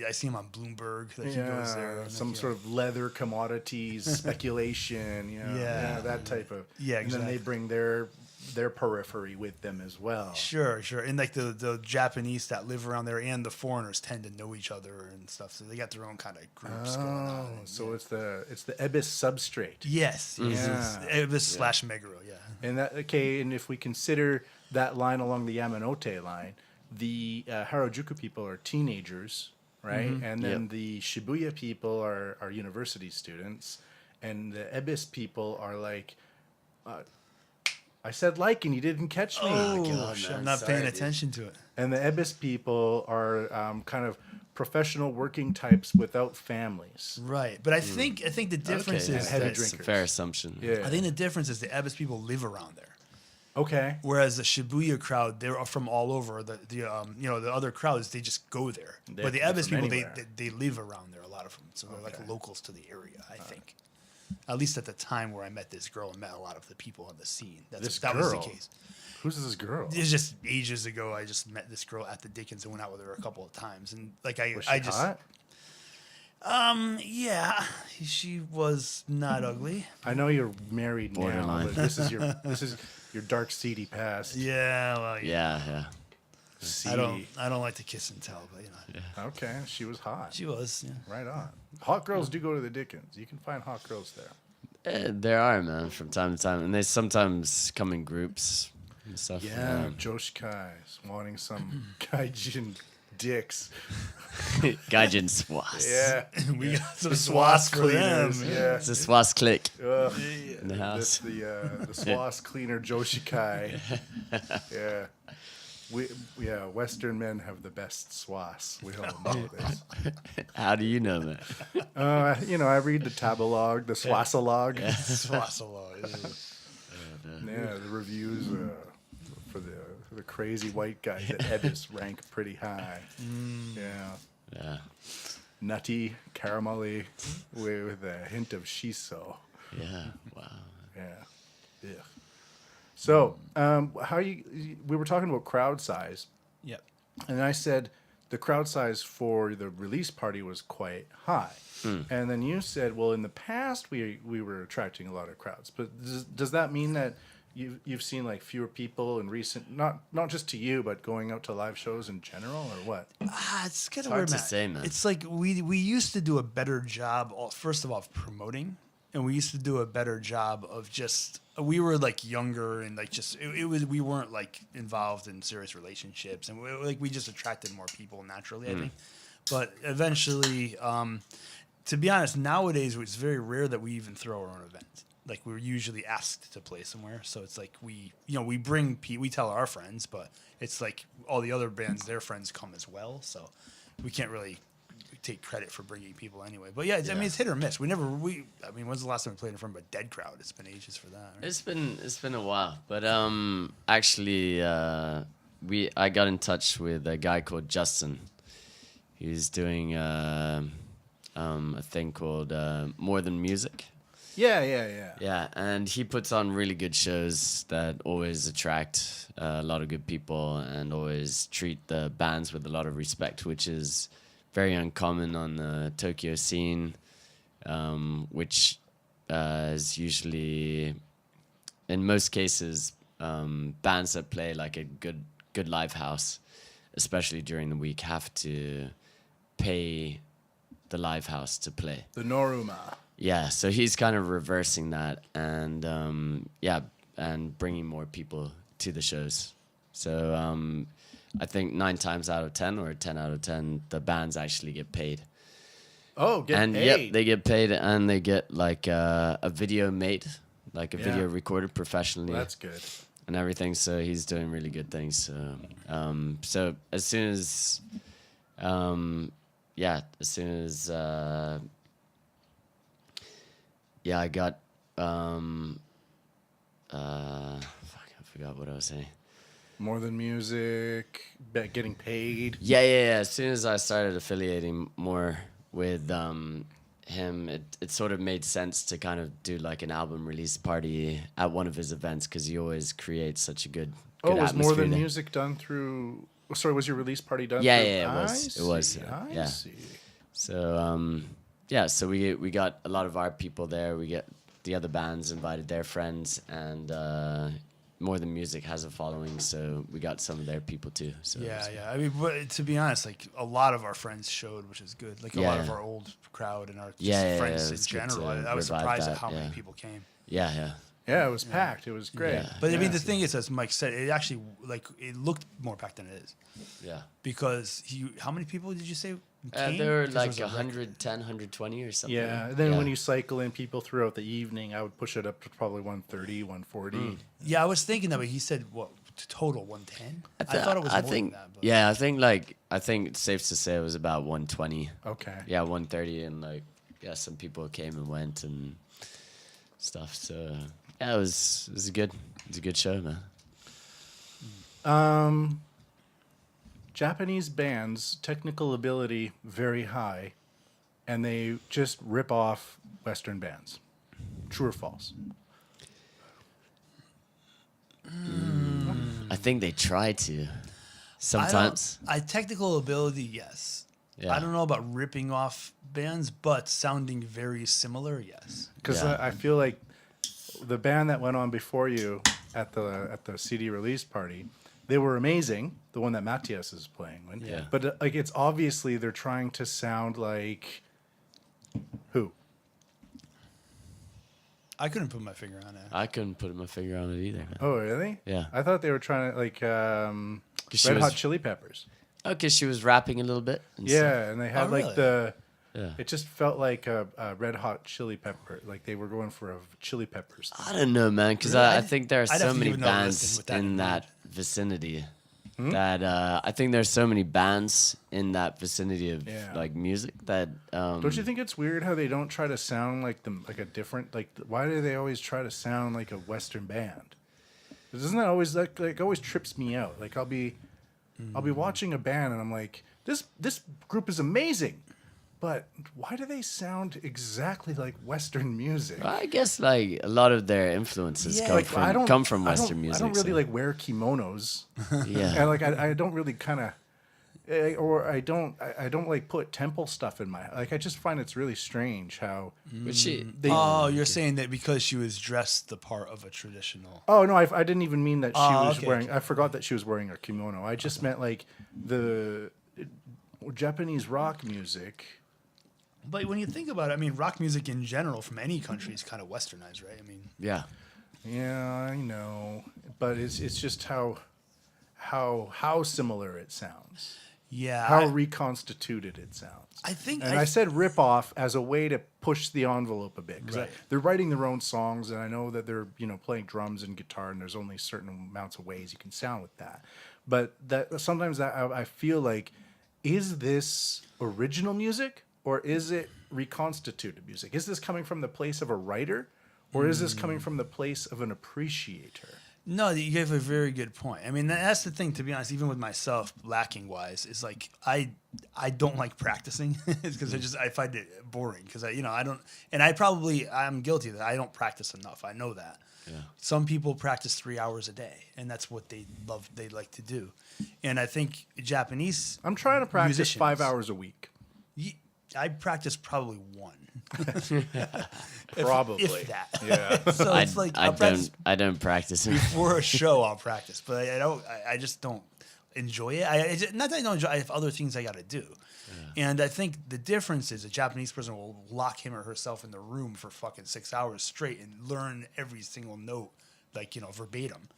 C: I see him on Bloomberg that he goes
A: yeah,
C: there. And
A: some
C: like,
A: sort of leather commodities speculation.
C: Yeah.
A: That type of.
C: Yeah,
A: And then they
C: exactly.
A: bring their periphery with them as well.
C: Sure. And like the Japanese that live around there and the foreigners tend to know each other and stuff. So they got their own kind of groups going on.
A: Oh, so it's the Ebis substrate.
C: Yes.
A: Yeah.
C: Ebis / Meguro, yeah.
A: And and if we consider that line along the Yamanote line, the Harajuku people are teenagers, right? And then the Shibuya people are university students, and the Ebis people are like, I said like, and you didn't catch me.
C: Oh,
B: God,
C: shit,
B: man.
C: I'm not
B: Sorry,
C: paying
B: dude.
C: attention to it.
A: And the Ebis people are kind of professional working types without families.
C: Right. But I think the difference
B: Okay,
C: is
A: heavy
C: that
A: drinkers.
B: That's a fair assumption.
A: Yeah.
C: I think the difference is the Ebis people live around there.
A: Okay.
C: Whereas the Shibuya crowd, they're from all over. The other crowds, they just go there. But the
A: They're
C: Ebis
A: from
C: people,
A: anywhere.
C: they live around there. A lot of them, so they're like locals to the area. I think. At least at the time where I met this girl and met a lot of the people on the scene. That was the case.
A: Who's this girl?
C: It was just ages ago. I just met this girl at the Dickens and went out with her a couple of times. And like
A: Was she
C: I just
A: hot?
C: yeah, she was not ugly.
A: I know you're married now,
B: Borderline.
A: but this is your dark seedy past.
C: Yeah, well,
B: Yeah.
A: Seedy.
C: I don't like to kiss and tell, but you know,
A: Okay, she was hot.
C: she was. Yeah.
A: Right on. Hot girls do go to the Dickens. You can find hot girls there.
B: There are, man, from time to time, and they sometimes come in groups and stuff.
A: Yeah, Joshikai's wanting some gaijin dicks.
B: Gaijin Swas.
A: Yeah.
C: We got some
A: The
C: swass for them.
A: cleaners. Yeah.
B: It's a Swas click
A: Ugh.
B: in the
A: This,
B: house.
A: the Swass cleaner Joshikai. Yeah. Western men have the best swass. We all know this.
B: How do you know that?
A: I read the Tabalog, the Swassalog.
C: Swassalog.
A: Yeah, the reviews for the crazy white guys at Ebis rank pretty high. Yeah.
B: Yeah.
A: Nutty, caramelly, with a hint of shiso.
B: Yeah. Wow.
A: Yeah. Yeah. So, we were talking about crowd size,
C: Yep.
A: and I said the crowd size for the release party was quite high. And then you said, well, in the past we were attracting a lot of crowds. But does that mean that you've seen like fewer people in recent, not just to you, but going out to live shows in general, or what?
C: It's kind of
B: hard
C: weird,
B: to
C: Matt.
B: say, man.
C: It's like we used to do a better job, first of all, of promoting, and we used to do a better job of just. We were like younger and like just it was we weren't like involved in serious relationships, and we just attracted more people naturally, I think. But eventually, to be honest, nowadays it's very rare that we even throw our own event. Like we're usually asked to play somewhere, so it's like we bring we tell our friends, but it's like all the other bands, their friends come as well, so we can't really take credit for bringing people anyway. But yeah, I mean it's hit or miss. I mean, when's the last time we played in front of a dead crowd? It's been ages for that. Right?
B: It's been a while, but actually, I got in touch with a guy called Justin. He's doing a thing called More Than Music.
A: Yeah.
B: Yeah, and he puts on really good shows that always attract a lot of good people and always treat the bands with a lot of respect, which is very uncommon on the Tokyo scene, which is usually, in most cases, bands that play like a good live house, especially during the week, have to pay the live house to play.
A: The Noruma.
B: Yeah, so he's kind of reversing that and and bringing more people to the shows. So I think 9 times out of 10 or 10 out of 10, the bands actually get paid.
A: Oh, paid.
B: Yep, they get paid and they get like a video made, like a video recorded professionally.
A: Well, that's good.
B: And everything. So he's doing really good things. So as soon as I got I forgot what I was saying.
A: More Than Music, getting paid.
B: Yeah. As soon as I started affiliating more with him, it sort of made sense to kind of do like an album release party at one of his events because he always creates such a good
A: Was
B: atmosphere
A: More Than
B: there.
A: Music done through? Sorry, was your release party done?
B: Yeah,
A: through?
B: yeah, it was. It was.
A: I see.
B: So so we got a lot of our people there. We get the other bands invited their friends, and More Than Music has a following, so we got some of their people too. So
C: Yeah. I mean, but to be honest, like a lot of our friends showed, which is good. Like a lot of our old crowd and our friends in
B: it's good
C: general.
B: to
C: I was
B: revive
C: surprised
B: that,
C: at how many people came.
B: Yeah.
A: Yeah, it was packed. It was great.
B: Yeah.
C: But I mean, the thing is, as Mike said, it actually it looked more packed than it is
B: Yeah.
C: because how many people did you say came?
B: There were
C: 'Cause
B: like
C: was a record.
B: 110, 120 or something.
A: Yeah, and then when you cycle in people throughout the evening, I would push it up to probably 130, 140.
C: Yeah, I was thinking that, but he said what total 110. I thought it was more
B: think,
C: than that. But.
B: Yeah, I think it's safe to say it was about 120.
A: Okay.
B: Yeah, 130, and like some people came and went and stuff. So yeah, it was a good show, man.
A: Japanese bands, technical ability very high, and they just rip off Western bands. True or false?
B: I think they try to sometimes.
C: Technical ability, yes.
B: Yeah.
C: I don't know about ripping off bands, but sounding very similar, yes.
A: Because
B: Yeah.
A: I feel like the band that went on before you at the CD release party, they were amazing. The one that Matthias is playing with.
B: Yeah.
A: But like it's obviously they're trying to sound like who?
C: I couldn't put my finger on it.
B: I couldn't put my finger on it either. Man.
A: Oh, really?
B: Yeah.
A: I thought they were trying to like
B: she
A: Red
B: was-
A: Hot Chili Peppers.
B: Okay, she was rapping a little bit. And stuff.
A: Yeah, and they had like
C: really?
B: Yeah.
A: it just felt like a Red Hot Chili Pepper. Like they were going for a Chili Peppers.
B: I don't know, man, because
C: Really?
B: I think there are
C: I'd
B: so
C: have to
B: many
C: give another
B: bands
C: listen with that in
B: in that
C: mind.
B: vicinity that I think there's so many bands in that vicinity of
A: Yeah.
B: like music that
A: Don't you think it's weird how they don't try to sound like them, like a different, like why do they always try to sound like a Western band? Doesn't that always like always trips me out? Like I'll be watching a band and I'm like, this group is amazing, but why do they sound exactly like Western music?
B: I guess like a lot of their influences
C: Yeah,
B: come
C: like,
B: from Western music.
A: I don't really
B: so-
A: like wear kimonos.
B: Yeah.
A: And like I don't really kind of, or I don't like put temple stuff in my, like I just find it's really strange how
B: But she,
C: Oh, you're saying that because she was dressed the part of a traditional.
A: Oh no, I didn't even mean that she was
C: okay,
A: wearing. I forgot that she was wearing a kimono. I just meant like the Japanese rock music.
C: But when you think about it, I mean, rock music in general from any country is kind of westernized, right? I mean,
B: yeah.
A: Yeah, I know, but it's just how similar it sounds,
C: yeah.
A: how reconstituted it sounds.
C: I think
A: and I said rip off as a way to push the envelope a bit because
C: Right.
A: they're writing their own songs, and I know that they're playing drums and guitar, and there's only certain amounts of ways you can sound with that. But that sometimes I feel like, is this original music or is it reconstituted music? Is this coming from the place of a writer, or is this coming from the place of an appreciator?
C: No, you gave a very good point. I mean, that's the thing, to be honest, even with myself, lacking wise, is like I don't like practicing because I find it boring because I don't, and I'm guilty of that. I don't practice enough. I know that.
B: Yeah.
C: Some people practice 3 hours a day, and that's what they like to do. And I think Japanese,
A: I'm trying to practice
C: musicians-
A: 5 hours a week.
C: I practice probably one.
A: Probably.
C: if that.
A: Yeah.
C: So it's like I'll practice
B: I don't practice it.
C: for a show. I'll practice, but I just don't enjoy it. Not that I don't enjoy it. I have other things I got to do. Yeah. And I think the difference is a Japanese person will lock him or herself in the room for fucking 6 hours straight and learn every single note, like, verbatim.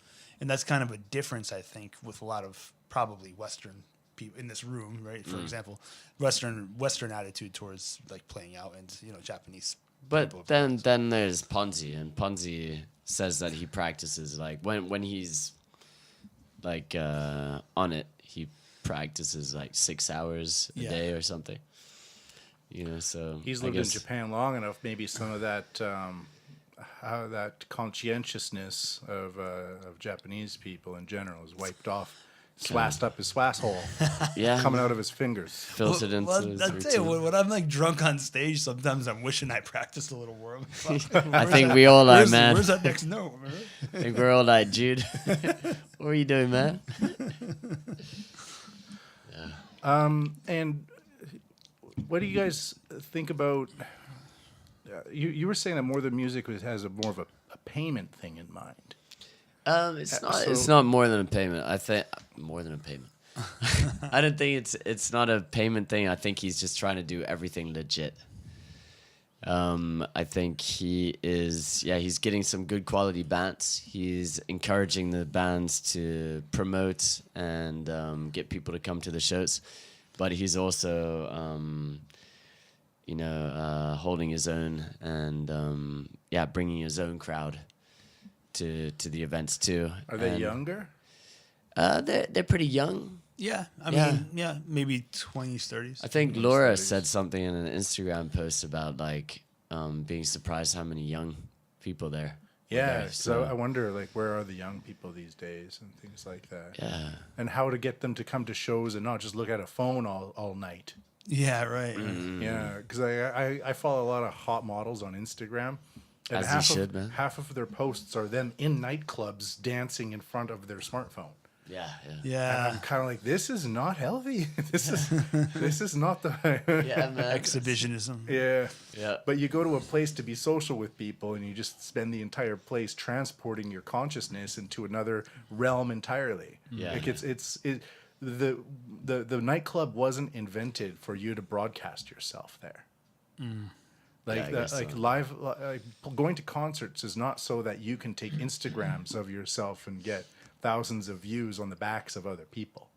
C: And that's kind of a difference, I think, with a lot of probably Western people in this room, right? For example, Western attitude towards like playing out, and Japanese.
B: But
C: people.
B: then there's Ponzi, and Ponzi says that he practices like when he's like on it, he practices like 6 hours a
C: Yeah.
B: day or something. So
A: He's
B: I
A: lived in
B: guess-
A: Japan long enough. Maybe some of that that conscientiousness of Japanese people in general is wiped off, swassed up his swass hole,
B: Yeah,
A: coming out of his fingers.
B: filtered into his
C: I'll tell you,
B: routine.
C: when I'm like drunk on stage, sometimes I'm wishing I practiced a little more.
B: I think we all are, man.
C: Where's that next note, man?
B: I think we're all like, Jude, what are you doing, man?
A: And what do you guys think about? You were saying that more than music has more of a payment thing in mind.
B: It's not.
A: so-
B: It's not more than a payment. I think more than a payment. I don't think it's not a payment thing. I think he's just trying to do everything legit. I think he is. Yeah, he's getting some good quality bands. He's encouraging the bands to promote and get people to come to the shows. But he's also, holding his own and bringing his own crowd to the events too.
A: Are they
B: And,
A: younger?
B: They're pretty young.
C: Yeah, I
B: Yeah.
C: mean, maybe 20s, 30s.
B: I think Laura said something in an Instagram post about like being surprised how many young people there. were
A: Yeah.
B: there.
A: So I wonder, like, where are the young people these days and things like that?
B: Yeah.
A: And how to get them to come to shows and not just look at a phone all night.
C: Yeah, right.
A: Yeah, because I follow a lot of hot models on Instagram. And
B: As you should, man.
A: half of their posts are them in nightclubs dancing in front of their smartphone.
B: Yeah.
A: And
C: Yeah,
A: I'm kind of like, this is not healthy. This is not the
B: Yeah, man.
C: exhibitionism.
A: yeah.
B: Yeah.
A: But you go to a place to be social with people, and you just spend the entire place transporting your consciousness into another realm entirely.
B: Yeah.
A: Like the nightclub wasn't invented for you to broadcast yourself there. Like
B: Yeah, I guess so.
A: live, going to concerts is not so that you can take Instagrams of yourself and get thousands of views on the backs of other people.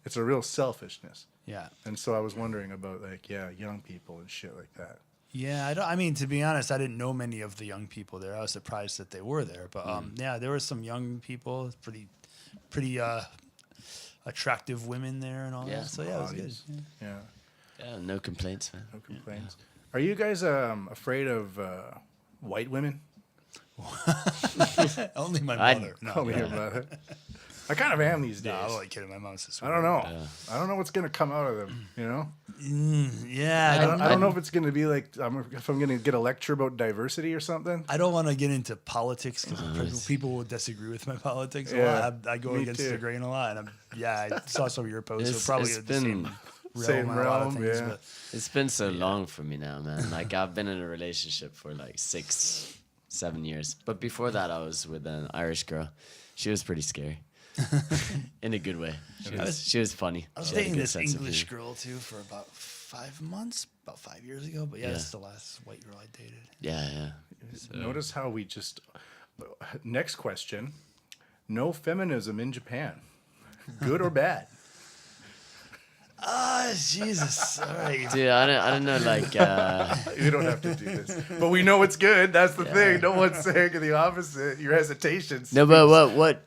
A: It's a real selfishness.
C: Yeah.
A: And so I was wondering about young people and shit like that.
C: Yeah, I mean, to be honest, I didn't know many of the young people there. I was surprised that they were there, but there were some young people, pretty attractive women there and all
B: Yeah.
C: that. So yeah, it was good.
A: Bodies. Yeah,
B: Yeah. No complaints, man.
A: no complaints. Are you guys afraid of white women?
C: Only my
B: I'd-
C: mother. No,
A: Only
C: yeah.
A: your mother. I kind of am these days.
C: No, I'm only kidding. My mom's just.
A: I don't know. I don't know what's gonna come out of them. You know.
C: Yeah,
A: I don't know if it's gonna be like if I'm gonna get a lecture about diversity or something.
C: I don't want to get into politics because people will disagree with my politics a lot. I go
A: me
C: against
A: too.
C: the grain a lot, and I saw some of your posts. So probably
B: it's
C: the same
B: been
A: same
C: realm, on a lot of
A: realm,
C: things,
A: yeah.
C: but
B: it's been so long for me now, man. Like I've been in a relationship for like 6-7 years, but before that I was with an Irish girl. She was pretty scary. In a good way. She was funny.
C: I was
B: She had a
C: dating
B: good
C: this
B: sense of
C: English
B: humor.
C: girl too for about 5 months, about 5 years ago. But
B: Yeah.
C: that's the last white girl I dated.
B: Yeah.
A: Notice how we just. Next question: no feminism in Japan, good or bad?
C: Jesus! All right.
B: Dude, I don't know, like,
A: You don't have to do this, but we know it's good. That's the thing. No one's saying the opposite. Your hesitations.
B: no, but what,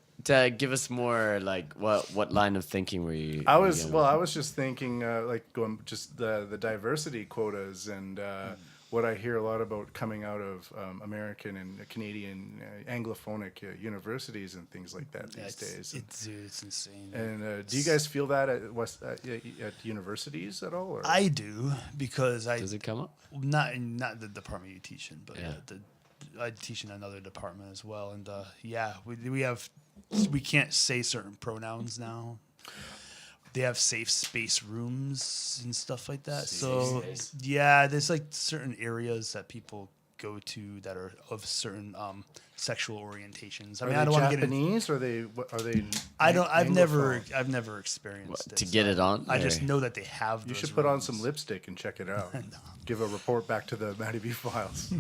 B: give us more, like, what line of thinking were you?
A: I
B: were you
A: was
B: going
A: well.
B: with?
A: I was just thinking, like going just the diversity quotas and what I hear a lot about coming out of American and Canadian Anglophonic universities and things like that these days.
C: It's insane.
A: And do you guys feel that at at universities at all? Or?
C: I do because
B: Does it come up?
C: not the department you teach in, but
B: Yeah.
C: I teach in another department as well, and we can't say certain pronouns now. They have safe space rooms and stuff like that. There's like certain areas that people go to that are of certain sexual orientations. I mean, I don't want to get into.
A: Japanese? Or are they?
C: I've never
A: Anglophone?
C: experienced it.
B: To get it on?
C: I just
B: or-
C: know that they have.
A: You
C: those
A: should put on
C: rooms.
A: some lipstick and check it out. Give a report back to the Matty B files.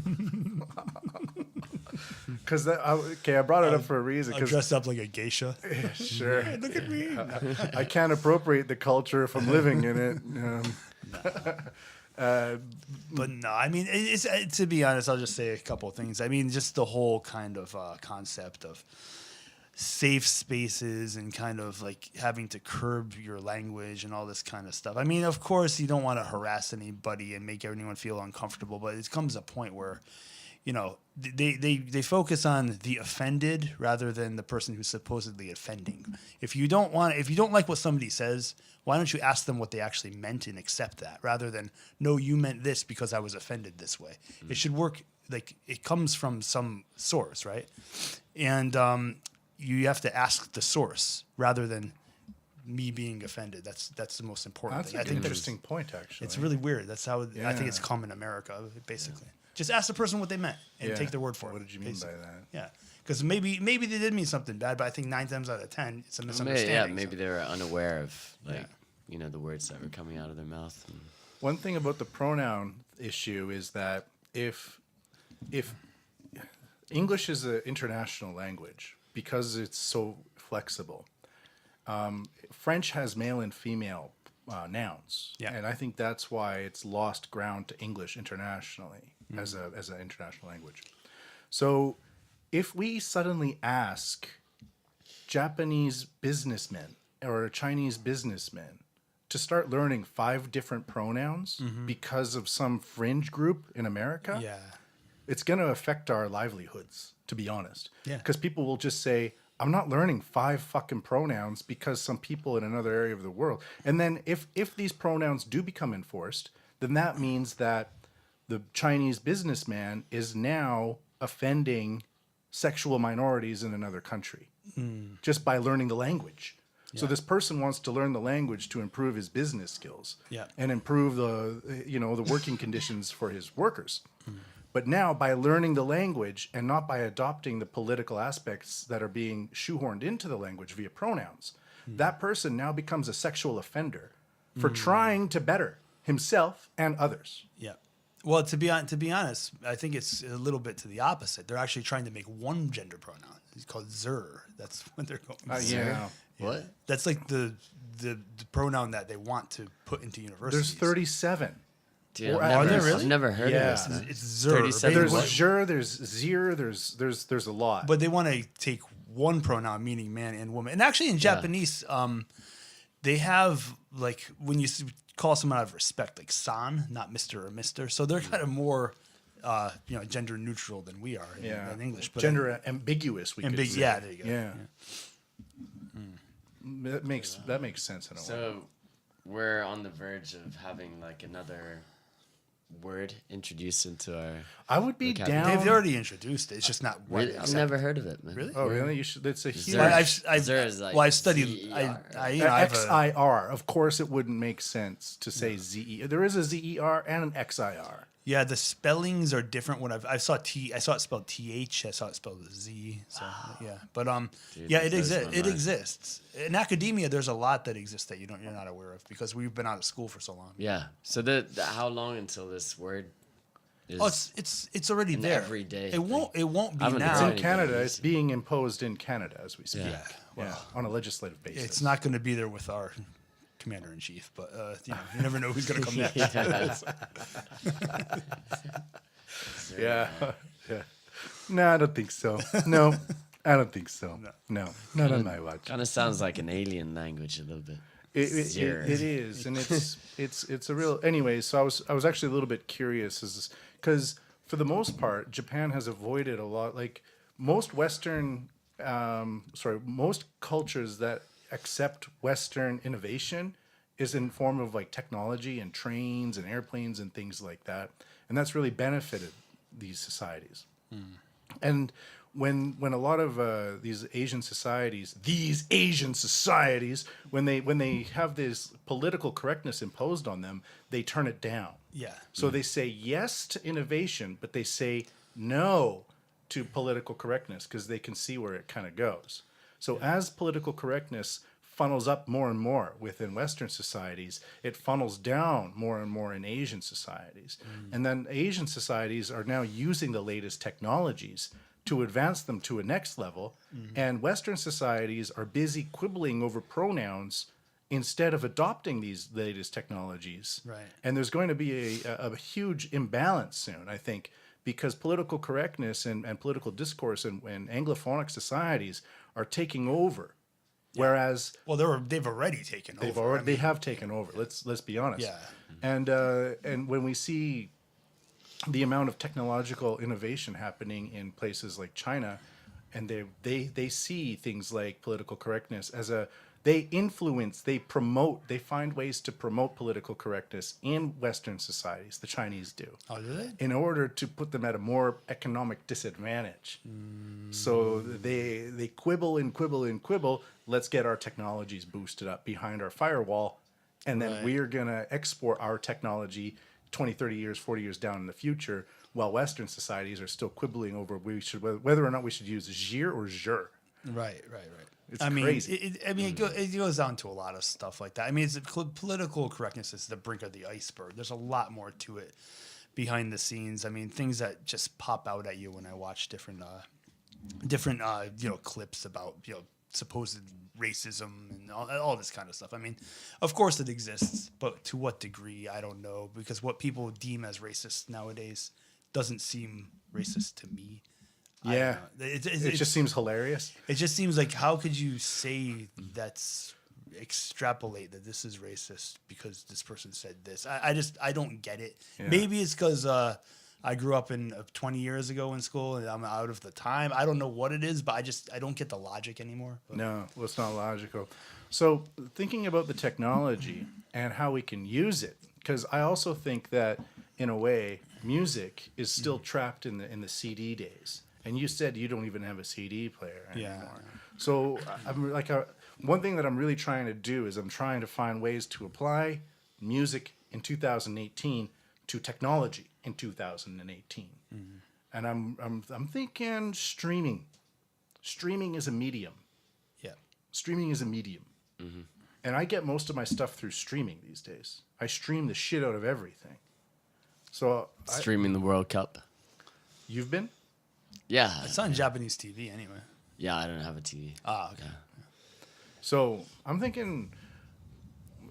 A: Because I brought it up for a reason.
C: I'll
A: 'Cause
C: dress up like a geisha.
A: sure,
C: Look at me.
A: I can't appropriate the culture if I'm living in it.
C: But no, I mean, to be honest, I'll just say a couple of things. I mean, just the whole kind of concept of safe spaces and kind of like having to curb your language and all this kind of stuff. I mean, of course, you don't want to harass anybody and make anyone feel uncomfortable, but it comes a point where, you know, they focus on the offended rather than the person who's supposedly offending. If you don't like what somebody says, why don't you ask them what they actually meant and accept that rather than, no, you meant this because I was offended this way. It should work like it comes from some source, right? And you have to ask the source rather than me being offended. That's the most important
A: That's
C: thing.
A: an interesting point, actually.
C: It's really weird. That's how I think it's
A: Yeah.
C: common in America, basically. Just ask the person what they meant and
A: Yeah.
C: take their word for it.
A: What did you mean
C: basically.
A: by that?
C: Yeah, because maybe they did mean something bad, but I think 9 times out of 10 it's a misunderstanding.
B: Maybe they were unaware of, like,
C: Yeah.
B: you know, the words that were coming out of their mouth. And,
A: One thing about the pronoun issue is that if English is an international language because it's so flexible, French has male and female nouns,
C: Yeah.
A: and I think that's why it's lost ground to English internationally as an international language. So, if we suddenly ask Japanese businessmen or Chinese businessmen to start learning 5 different pronouns because of some fringe group in America,
C: Yeah.
A: it's going to affect our livelihoods, to be honest.
C: Yeah.
A: Because people will just say, I'm not learning 5 fucking pronouns because some people in another area of the world. And then if these pronouns do become enforced, then that means that the Chinese businessman is now offending sexual minorities in another country just by learning the language. So this person wants to learn the language to improve his business skills and improve the working conditions for his workers. But now, by learning the language and not by adopting the political aspects that are being shoehorned into the language via pronouns, that person now becomes a sexual offender for trying to better himself and others.
C: Yeah. Well, to be honest, I think it's a little bit to the opposite. They're actually trying to make one gender pronoun. It's called "zer." That's what they're going.
A: Yeah.
B: what?
C: That's like the pronoun that they want to put into universities.
A: There's 37.
B: Dude,
A: Or-
B: I've
A: Are
B: never,
A: there
C: really?
B: I've never heard
A: Yeah.
B: of this, man.
C: It's "zer."
B: 37
A: There's
B: what?
A: "jer," there's "zir," there's a lot.
C: But they want to take one pronoun, meaning man and woman. And actually, in Japanese, they have like when you call someone out of respect, like "san," not "Mr." or "Mister." So they're kind of more, gender neutral than we are in English. But
A: Gender ambiguous, we could say.
C: yeah, there you go.
A: Yeah. that makes sense in a way.
B: So we're on the verge of having like another word introduced into our.
A: I would be
B: vocabulary.
A: down.
C: They've already introduced it. It's just not what
B: Really?
C: they
B: I've
C: said.
B: never heard of it, man.
C: Really?
A: Oh, really? You should. It's a huge.
B: Well,
C: I've studied. I have a,
A: XIR. Of course, it wouldn't make sense to say ZE. There is a ZER and an XIR.
C: yeah, the spellings are different. When I saw I saw it spelled TH. I saw it spelled Z. So yeah, but
B: Dude,
C: yeah,
B: that
C: it
B: blows
C: exists.
B: my
C: It
B: mind.
C: exists in academia. There's a lot that exists that you're not aware of because we've been out of school for so long.
B: Yeah. So how long until this word is?
C: Oh, it's already
B: an
C: there.
B: everyday
C: It won't be
B: I haven't been
A: It's
C: now.
A: in
B: Anything
A: Canada.
B: easy.
A: It's being imposed in Canada as we speak.
B: Yeah.
A: Yeah, on a legislative basis.
C: It's not going to be there with our commander in chief, but you never know who's going to come next.
A: Yeah. Yeah. No, I don't think so. No, I don't think so. No, not on my watch.
B: Kind of sounds like an alien language a little bit.
A: It is, and it's a real. Anyway, so I was actually a little bit curious, because for the most part, Japan has avoided a lot. Like most Western, most cultures that accept Western innovation is in form of like technology and trains and airplanes and things like that, and that's really benefited these societies. And when a lot of these Asian societies, when they have this political correctness imposed on them, they turn it down.
C: Yeah.
A: So they say yes to innovation, but they say no to political correctness because they can see where it kind of goes. So as political correctness funnels up more and more within Western societies, it funnels down more and more in Asian societies. And then Asian societies are now using the latest technologies to advance them to a next level. And Western societies are busy quibbling over pronouns instead of adopting these latest technologies.
C: Right.
A: And there's going to be a huge imbalance soon, I think, because political correctness and political discourse and Anglophonic societies are taking over. Whereas
C: Well, they've already taken over.
A: they have taken over. Let's be honest.
C: Yeah.
A: And when we see the amount of technological innovation happening in places like China, and they see things like political correctness as they influence, they promote, they find ways to promote political correctness in Western societies. The Chinese do.
C: Oh, do they?
A: In order to put them at a more economic disadvantage. So they quibble and quibble and quibble. Let's get our technologies boosted up behind our firewall. And then
C: Right.
A: we're going to export our technology 20, 30 years, 40 years down in the future, while Western societies are still quibbling over whether or not we should use "zhir" or "zhur."
C: Right.
A: It's
C: I mean,
A: crazy.
C: it goes down to a lot of stuff like that. I mean, political correctness is the brink of the iceberg. There's a lot more to it behind the scenes. I mean, things that just pop out at you when I watch different clips about supposed racism and all this kind of stuff. I mean, of course it exists, but to what degree, I don't know, because what people deem as racist nowadays doesn't seem racist to me.
A: Yeah.
C: It
A: It just seems hilarious.
C: It just seems like, how could you say extrapolate that this is racist because this person said this? I don't get it.
A: Yeah.
C: Maybe it's because I grew up 20 years ago in school and I'm out of the time. I don't know what it is, but I don't get the logic anymore. But
A: No, well, it's not logical. So thinking about the technology and how we can use it, because I also think that in a way, music is still trapped in the CD days. And you said you don't even have a CD player anymore.
C: Yeah.
A: So I'm like one thing that I'm really trying to do is I'm trying to find ways to apply music in 2018 to technology in 2018. And I'm thinking streaming. Streaming is a medium.
C: yeah.
A: Streaming is a medium. And I get most of my stuff through streaming these days. I stream the shit out of everything. So
B: Streaming the World Cup.
A: you've been?
B: Yeah.
C: It's on Japanese TV anyway.
B: Yeah, I don't have a TV.
C: Ah, okay.
A: So I'm thinking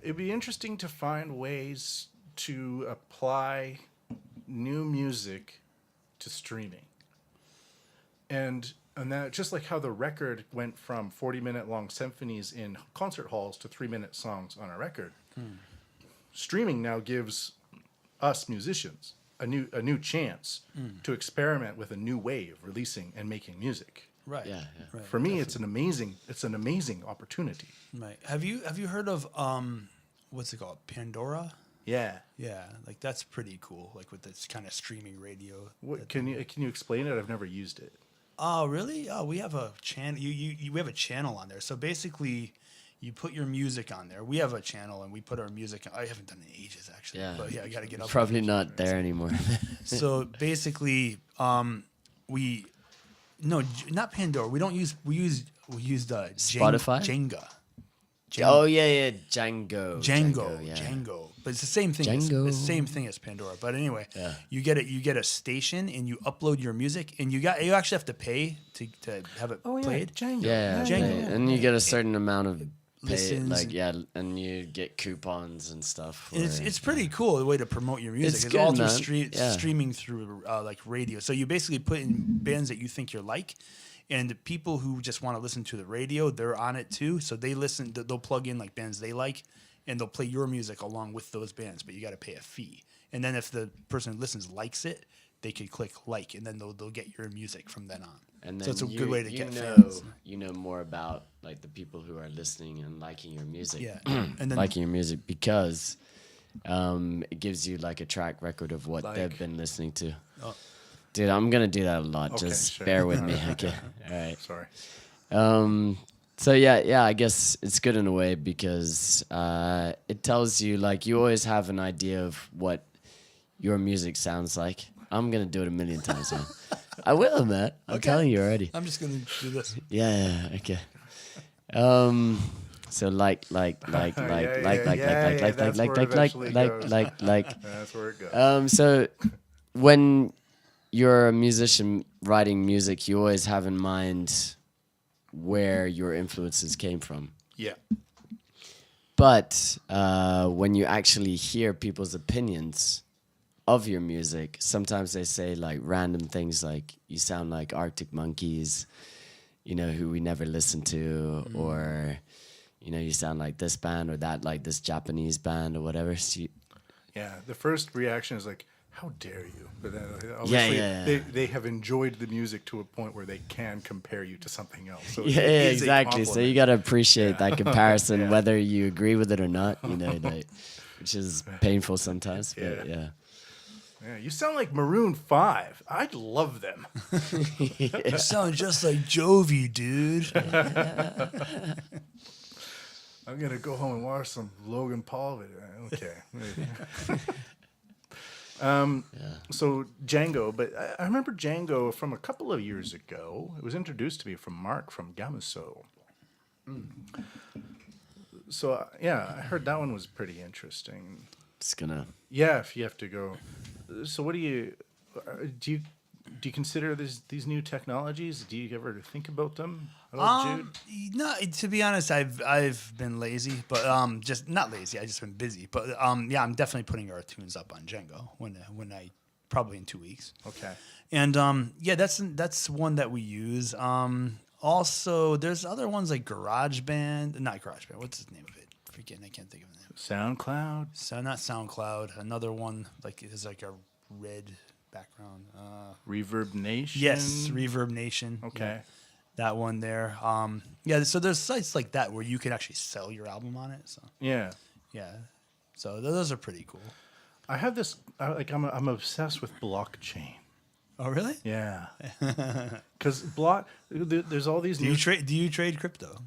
A: it'd be interesting to find ways to apply new music to streaming. And that just like how the record went from 40-minute long symphonies in concert halls to 3-minute songs on a record. Streaming now gives us musicians a new chance to experiment with a new way of releasing and making music.
C: Right.
B: Yeah, yeah.
C: Right.
A: For me, it's an amazing opportunity.
C: Right. Have you heard of what's it called? Pandora?
A: Yeah.
C: Yeah, like that's pretty cool. Like with this kind of streaming radio.
A: What can you explain it? I've never used it.
C: Oh, really? Oh, we have a channel. We have a channel on there. So basically, you put your music on there. We have a channel, and we put our music. I haven't done it in ages, actually.
B: Yeah.
C: But yeah, I got to get up.
B: Probably not there anymore.
C: So basically, not Pandora. We used
B: Spotify?
C: Jenga.
B: Oh yeah, Django. Yeah.
C: Django. But it's the same thing.
B: Django.
C: It's the same thing as Pandora. But anyway,
B: Yeah.
C: you get a station and you upload your music and you actually have to pay to have it played.
A: Django.
B: Yeah,
C: Django.
B: and you get a certain amount of pay,
C: Listens.
B: and you get coupons and stuff.
C: And it's pretty cool the way to promote your music.
B: It's
C: It's
B: good,
C: all through
B: man. Yeah.
C: streaming through like radio. So you basically put in bands that you think you like, and the people who just want to listen to the radio, they're on it too. So they listen. They'll plug in like bands they like, and they'll play your music along with those bands. But you got to pay a fee. And then if the person who listens likes it, they could click like, and then they'll get your music from then on.
B: And then
C: so it's a good way to get
B: know,
C: fans.
B: You know more about like the people who are listening and liking your music.
C: Yeah, and then
B: Liking your music because it gives you like a track record of what they've been listening to.
C: Oh.
B: Dude, I'm gonna do that a lot.
A: Okay,
B: Just
A: sure.
B: bear with me, okay? All right.
A: Sorry.
B: So yeah, I guess it's good in a way because it tells you like you always have an idea of what your music sounds like. I'm gonna do it a million times, man. I will, man. I'm telling you already.
C: I'm just gonna do this.
B: Yeah, okay. So like,
A: That's where it goes.
B: So when you're a musician writing music, you always have in mind where your influences came from.
A: Yeah.
B: But when you actually hear people's opinions of your music, sometimes they say like random things like you sound like Arctic Monkeys, you know, who we never listened to, or you know, you sound like this band or that, like this Japanese band or whatever. So
A: Yeah. The first reaction is like, how dare you? But then obviously
B: yeah.
A: they have enjoyed the music to a point where they can compare you to something else. So
B: yeah,
A: it is a
B: exactly. So you
A: compliment.
B: got to appreciate that comparison,
A: Yeah.
B: whether you agree with it or not, you know, like, which is painful sometimes, but yeah.
A: Yeah, you sound like Maroon 5. I'd love them.
C: You sound just like Jovi, dude.
A: I'm gonna go home and watch some Logan Paul video. Okay. So Django, but I remember Django from a couple of years ago. It was introduced to me from Mark from Gamaso. So yeah, I heard that one was pretty interesting.
B: Just gonna.
A: Yeah, if you have to go. So what do you consider these new technologies? Do you ever think about them at all, Jude?
C: No, to be honest, I've been lazy, but just not lazy. I just been busy, but yeah, I'm definitely putting our tunes up on Django when I probably in 2 weeks.
A: Okay.
C: And yeah, that's one that we use. Also, there's other ones like GarageBand, not GarageBand. What's the name of it? Freaking, I can't think of the name.
A: SoundCloud.
C: So not SoundCloud. Another one like is like a red background.
A: Reverb Nation.
C: Yes, Reverb Nation.
A: Okay.
C: Yeah, that one there. Yeah. So there's sites like that where you can actually sell your album on it. So
A: Yeah.
C: yeah. So those are pretty cool.
A: I have this. I'm obsessed with blockchain.
C: Oh really?
A: Yeah. Because there's all these.
C: Do you trade crypto?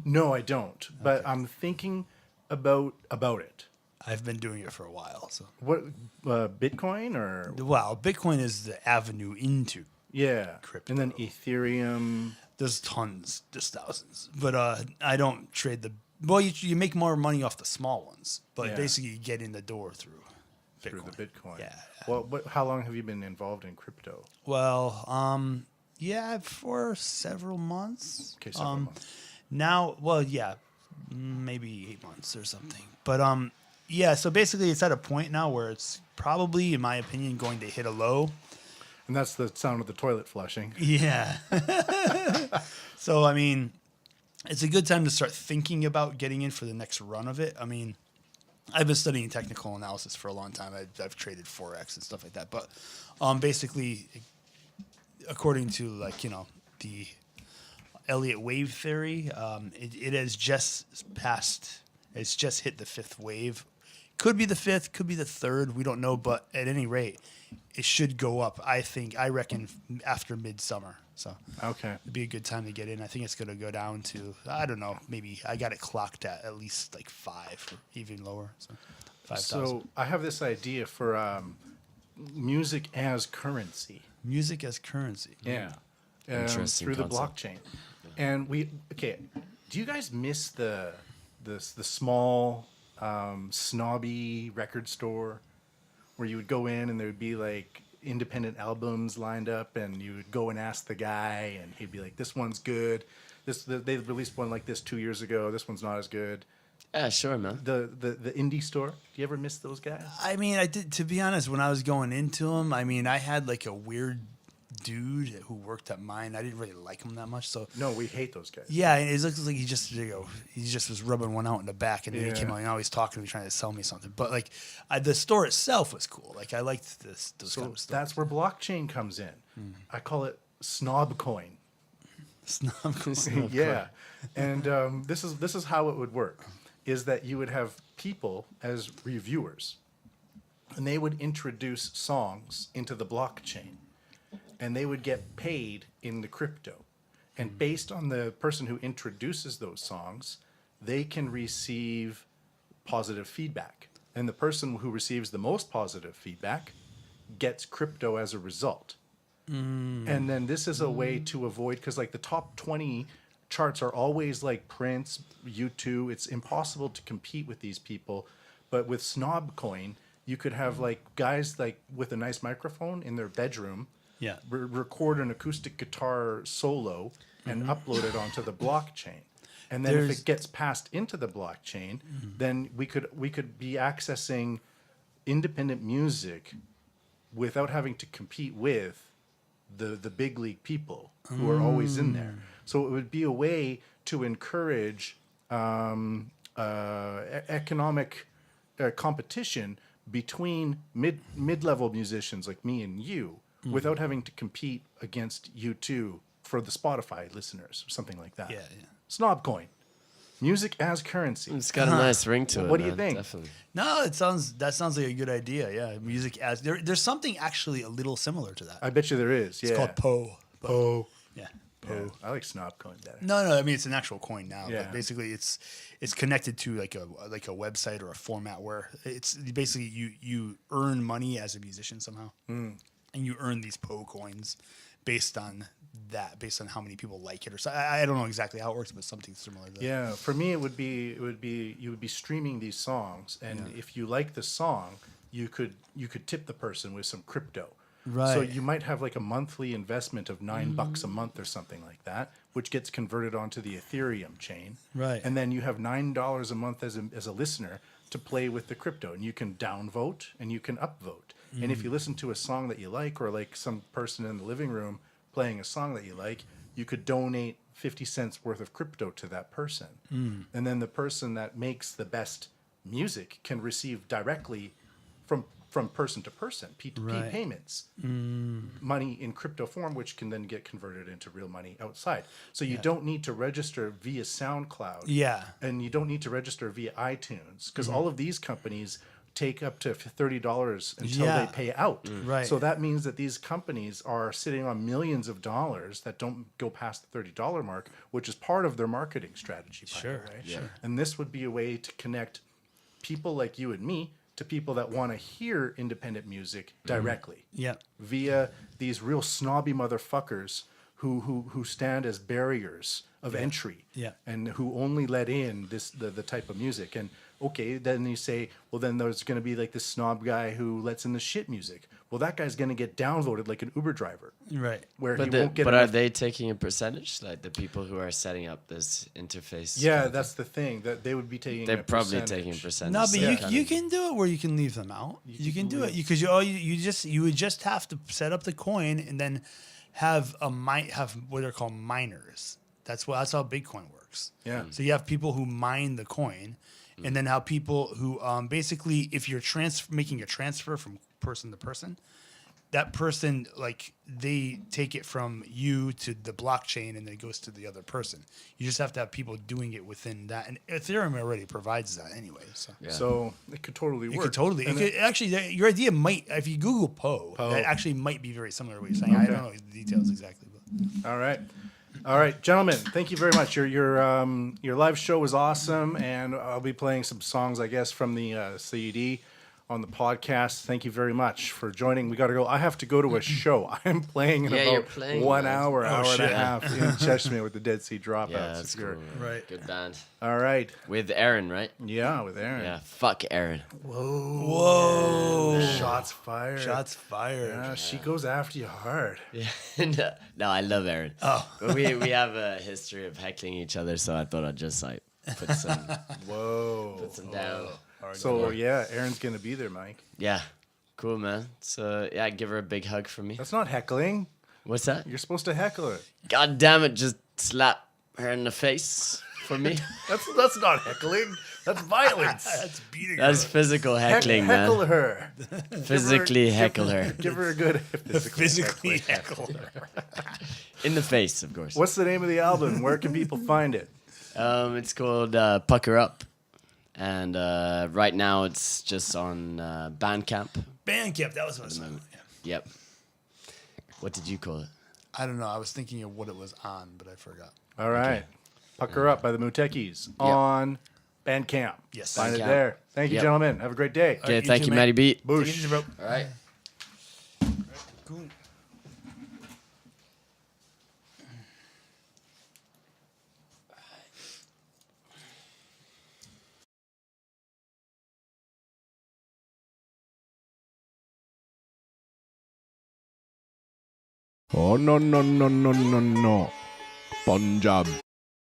A: No, I don't. But I'm thinking about it.
C: I've been doing it for a while. So
A: What Bitcoin or
C: wow, Bitcoin is the avenue into.
A: yeah,
C: Crypto.
A: and then Ethereum.
C: There's tons, there's thousands, but I don't trade the. Well, you make more money off the small ones, but
A: Yeah.
C: basically you get in the door through Bitcoin.
A: Through the Bitcoin.
C: Yeah.
A: Well, how long have you been involved in crypto?
C: Well, yeah, for several months.
A: Okay, several months.
C: Now, well, yeah, maybe 8 months or something. But yeah. So basically, it's at a point now where it's probably, in my opinion, going to hit a low.
A: And that's the sound of the toilet flushing.
C: Yeah. So I mean, it's a good time to start thinking about getting in for the next run of it. I mean, I've been studying technical analysis for a long time. I've traded Forex and stuff like that. But basically, according to like, you know, the Elliott wave theory. It has just passed. It's just hit the 5th wave. Could be the 5th, could be the 3rd. We don't know, but at any rate, it should go up. I reckon after midsummer. So
A: Okay.
C: it'd be a good time to get in. I think it's going to go down to, I don't know, maybe I got it clocked at least like 5 or even lower. So 5,000.
A: So I have this idea for music as currency.
C: Music as currency.
A: Yeah.
B: Interesting
A: through the
B: concept.
A: blockchain. And do you guys miss the small snobby record store where you would go in and there would be like independent albums lined up and you would go and ask the guy and he'd be like, this one's good. They released one like this 2 years ago. This one's not as good.
B: Yeah, sure, man.
A: The indie store. Do you ever miss those guys?
C: I mean, I did. To be honest, when I was going into them, I mean, I had like a weird dude who worked at mine. I didn't really like him that much. So
A: No, we hate those guys.
C: yeah, and it looks like he just was rubbing one out in the back, and then he came
A: Yeah.
C: out and always talking to me, trying to sell me something. But like, the store itself was cool. Like I liked those
A: So
C: kind of stuff.
A: that's where blockchain comes in. I call it snob coin.
C: Snob.
A: Yeah, and this is how it would work: is that you would have people as reviewers, and they would introduce songs into the blockchain, and they would get paid in the crypto, and based on the person who introduces those songs, they can receive positive feedback, and the person who receives the most positive feedback gets crypto as a result. And then this is a way to avoid, because like the top 20 charts are always like Prince, U2. It's impossible to compete with these people. But with Snobcoin, you could have like guys like with a nice microphone in their bedroom
C: Yeah.
A: record an acoustic guitar solo and upload it onto the blockchain. And then if
C: There's-
A: it gets passed into the blockchain, then we could be accessing independent music without having to compete with the big league people who are always in there. So it would be a way to encourage economic competition between mid-level musicians like me and you without having to compete against you two for the Spotify listeners or something like that.
C: Yeah, yeah.
A: Snobcoin. Music as currency.
B: It's got a nice ring to it.
A: What do you
B: man,
A: think?
B: Definitely.
C: No, that sounds like a good idea. Yeah, music as there's something actually a little similar to that.
A: I bet you there is. Yeah.
C: It's called Poe.
A: Poe.
C: Yeah.
A: Yeah, I like Snobcoin better.
C: No, I mean it's an actual coin now.
A: Yeah.
C: But basically, it's connected to like a website or a format where it's basically you earn money as a musician somehow, and you earn these Poe coins based on how many people like it or so. I don't know exactly how it works, but something similar to that.
A: Yeah, for me it would be you would be streaming these songs, and if you like the song, you could tip the person with some crypto.
C: Right.
A: So you might have like a monthly investment of $9 a month or something like that, which gets converted onto the Ethereum chain.
C: Right.
A: And then you have $9 a month as a listener to play with the crypto, and you can downvote and you can upvote. And if you listen to a song that you like, or like some person in the living room playing a song that you like, you could donate 50 cents worth of crypto to that person. And then the person that makes the best music can receive directly from person to person, P2P
C: Right.
A: payments, money in crypto form, which can then get converted into real money outside. So you don't need to register via SoundCloud.
C: Yeah.
A: And you don't need to register via iTunes, because all of these companies take up to $30 until
C: Yeah.
A: they pay out.
C: Right.
A: So that means that these companies are sitting on millions of dollars that don't go past the $30 mark, which is part of their marketing strategy, by
C: Sure,
A: the way.
C: sure.
A: And this would be a way to connect people like you and me to people that want to hear independent music directly
C: Yeah.
A: via these real snobby motherfuckers who stand as barriers of entry,
C: Yeah.
A: and who only let in the type of music. And okay, then you say, well, then there's going to be like this snob guy who lets in the shit music. Well, that guy's going to get downvoted like an Uber driver,
C: Right.
A: where
B: But
A: he won't get.
B: are
A: enough-
B: they taking a percentage? Like the people who are setting up this interface?
A: Yeah, that's the thing, that they would be taking.
B: They're
A: a
B: probably
A: percentage.
B: taking a percentage.
C: No, but
B: so
C: you
B: kind
C: you
B: of-
C: can do it where you can leave them out. You can do it
A: leave-
C: because you would just have to set up the coin and then have what are called miners. That's how Bitcoin works.
A: Yeah.
C: So you have people who mine the coin, and then have people who basically, if you're making a transfer from person to person, that person, like, they take it from you to the blockchain and then it goes to the other person. You just have to have people doing it within that. And Ethereum already provides that anyway. So,
B: Yeah.
A: So it could totally work.
C: It could totally. It could, actually, your idea might, if you Google Poe, that actually might be very similar to what you're saying. I don't know the details exactly. But.
A: All right, gentlemen. Thank you very much. Your live show was awesome, and I'll be playing some songs, I guess, from the CD on the podcast. Thank you very much for joining. We got to go. I have to go to a show. I'm playing in
B: Yeah, you're
A: about
B: playing,
A: 1
B: man.
A: hour, hour and a
C: shit.
A: half in Cheshire with the Dead Sea Dropouts.
B: Yeah, that's
A: If you're-
B: cool.
C: Right.
B: Good band.
A: All right.
B: With Aaron, right?
A: Yeah, with Aaron.
B: Yeah. Fuck Aaron.
C: Whoa.
A: Shots fired.
C: Shots fired.
A: Yeah, she goes after you hard.
B: Yeah. No, I love Aaron.
C: Oh.
B: But we have a history of heckling each other, so I thought I'd just like put some
A: Whoa.
B: down.
A: So yeah, Aaron's gonna be there, Mike.
B: Yeah. Cool, man. So yeah, give her a big hug from me.
A: That's not heckling.
B: What's that?
A: You're supposed to heckle it.
B: God damn it! Just slap her in the face for me.
A: That's not heckling. That's violence.
C: That's beating
B: That's physical heckling,
A: Heckle
B: man.
A: her.
B: Physically heckle her
A: Give her a good
C: physically heckle.
B: in the face, of course.
A: What's the name of the album? Where can people find it?
B: It's called Pucker Up, and right now it's just on Bandcamp.
C: Bandcamp, that was what I was saying.
B: Yep. What did you call it?
C: I don't know. I was thinking of what it was on, but I forgot.
A: All right. Pucker Up by the Mootekkis on Bandcamp.
C: Yes.
A: Find it
B: Bandcamp.
A: there. Thank you,
B: Yep.
A: gentlemen. Have a great day.
B: Okay,
C: you
B: thank
C: too,
B: you,
C: mate.
B: Matty B.
A: Boosh.
C: Take it easy, bro.
B: All right.
C: Cool.
D: Oh no no no no no no. Punjab.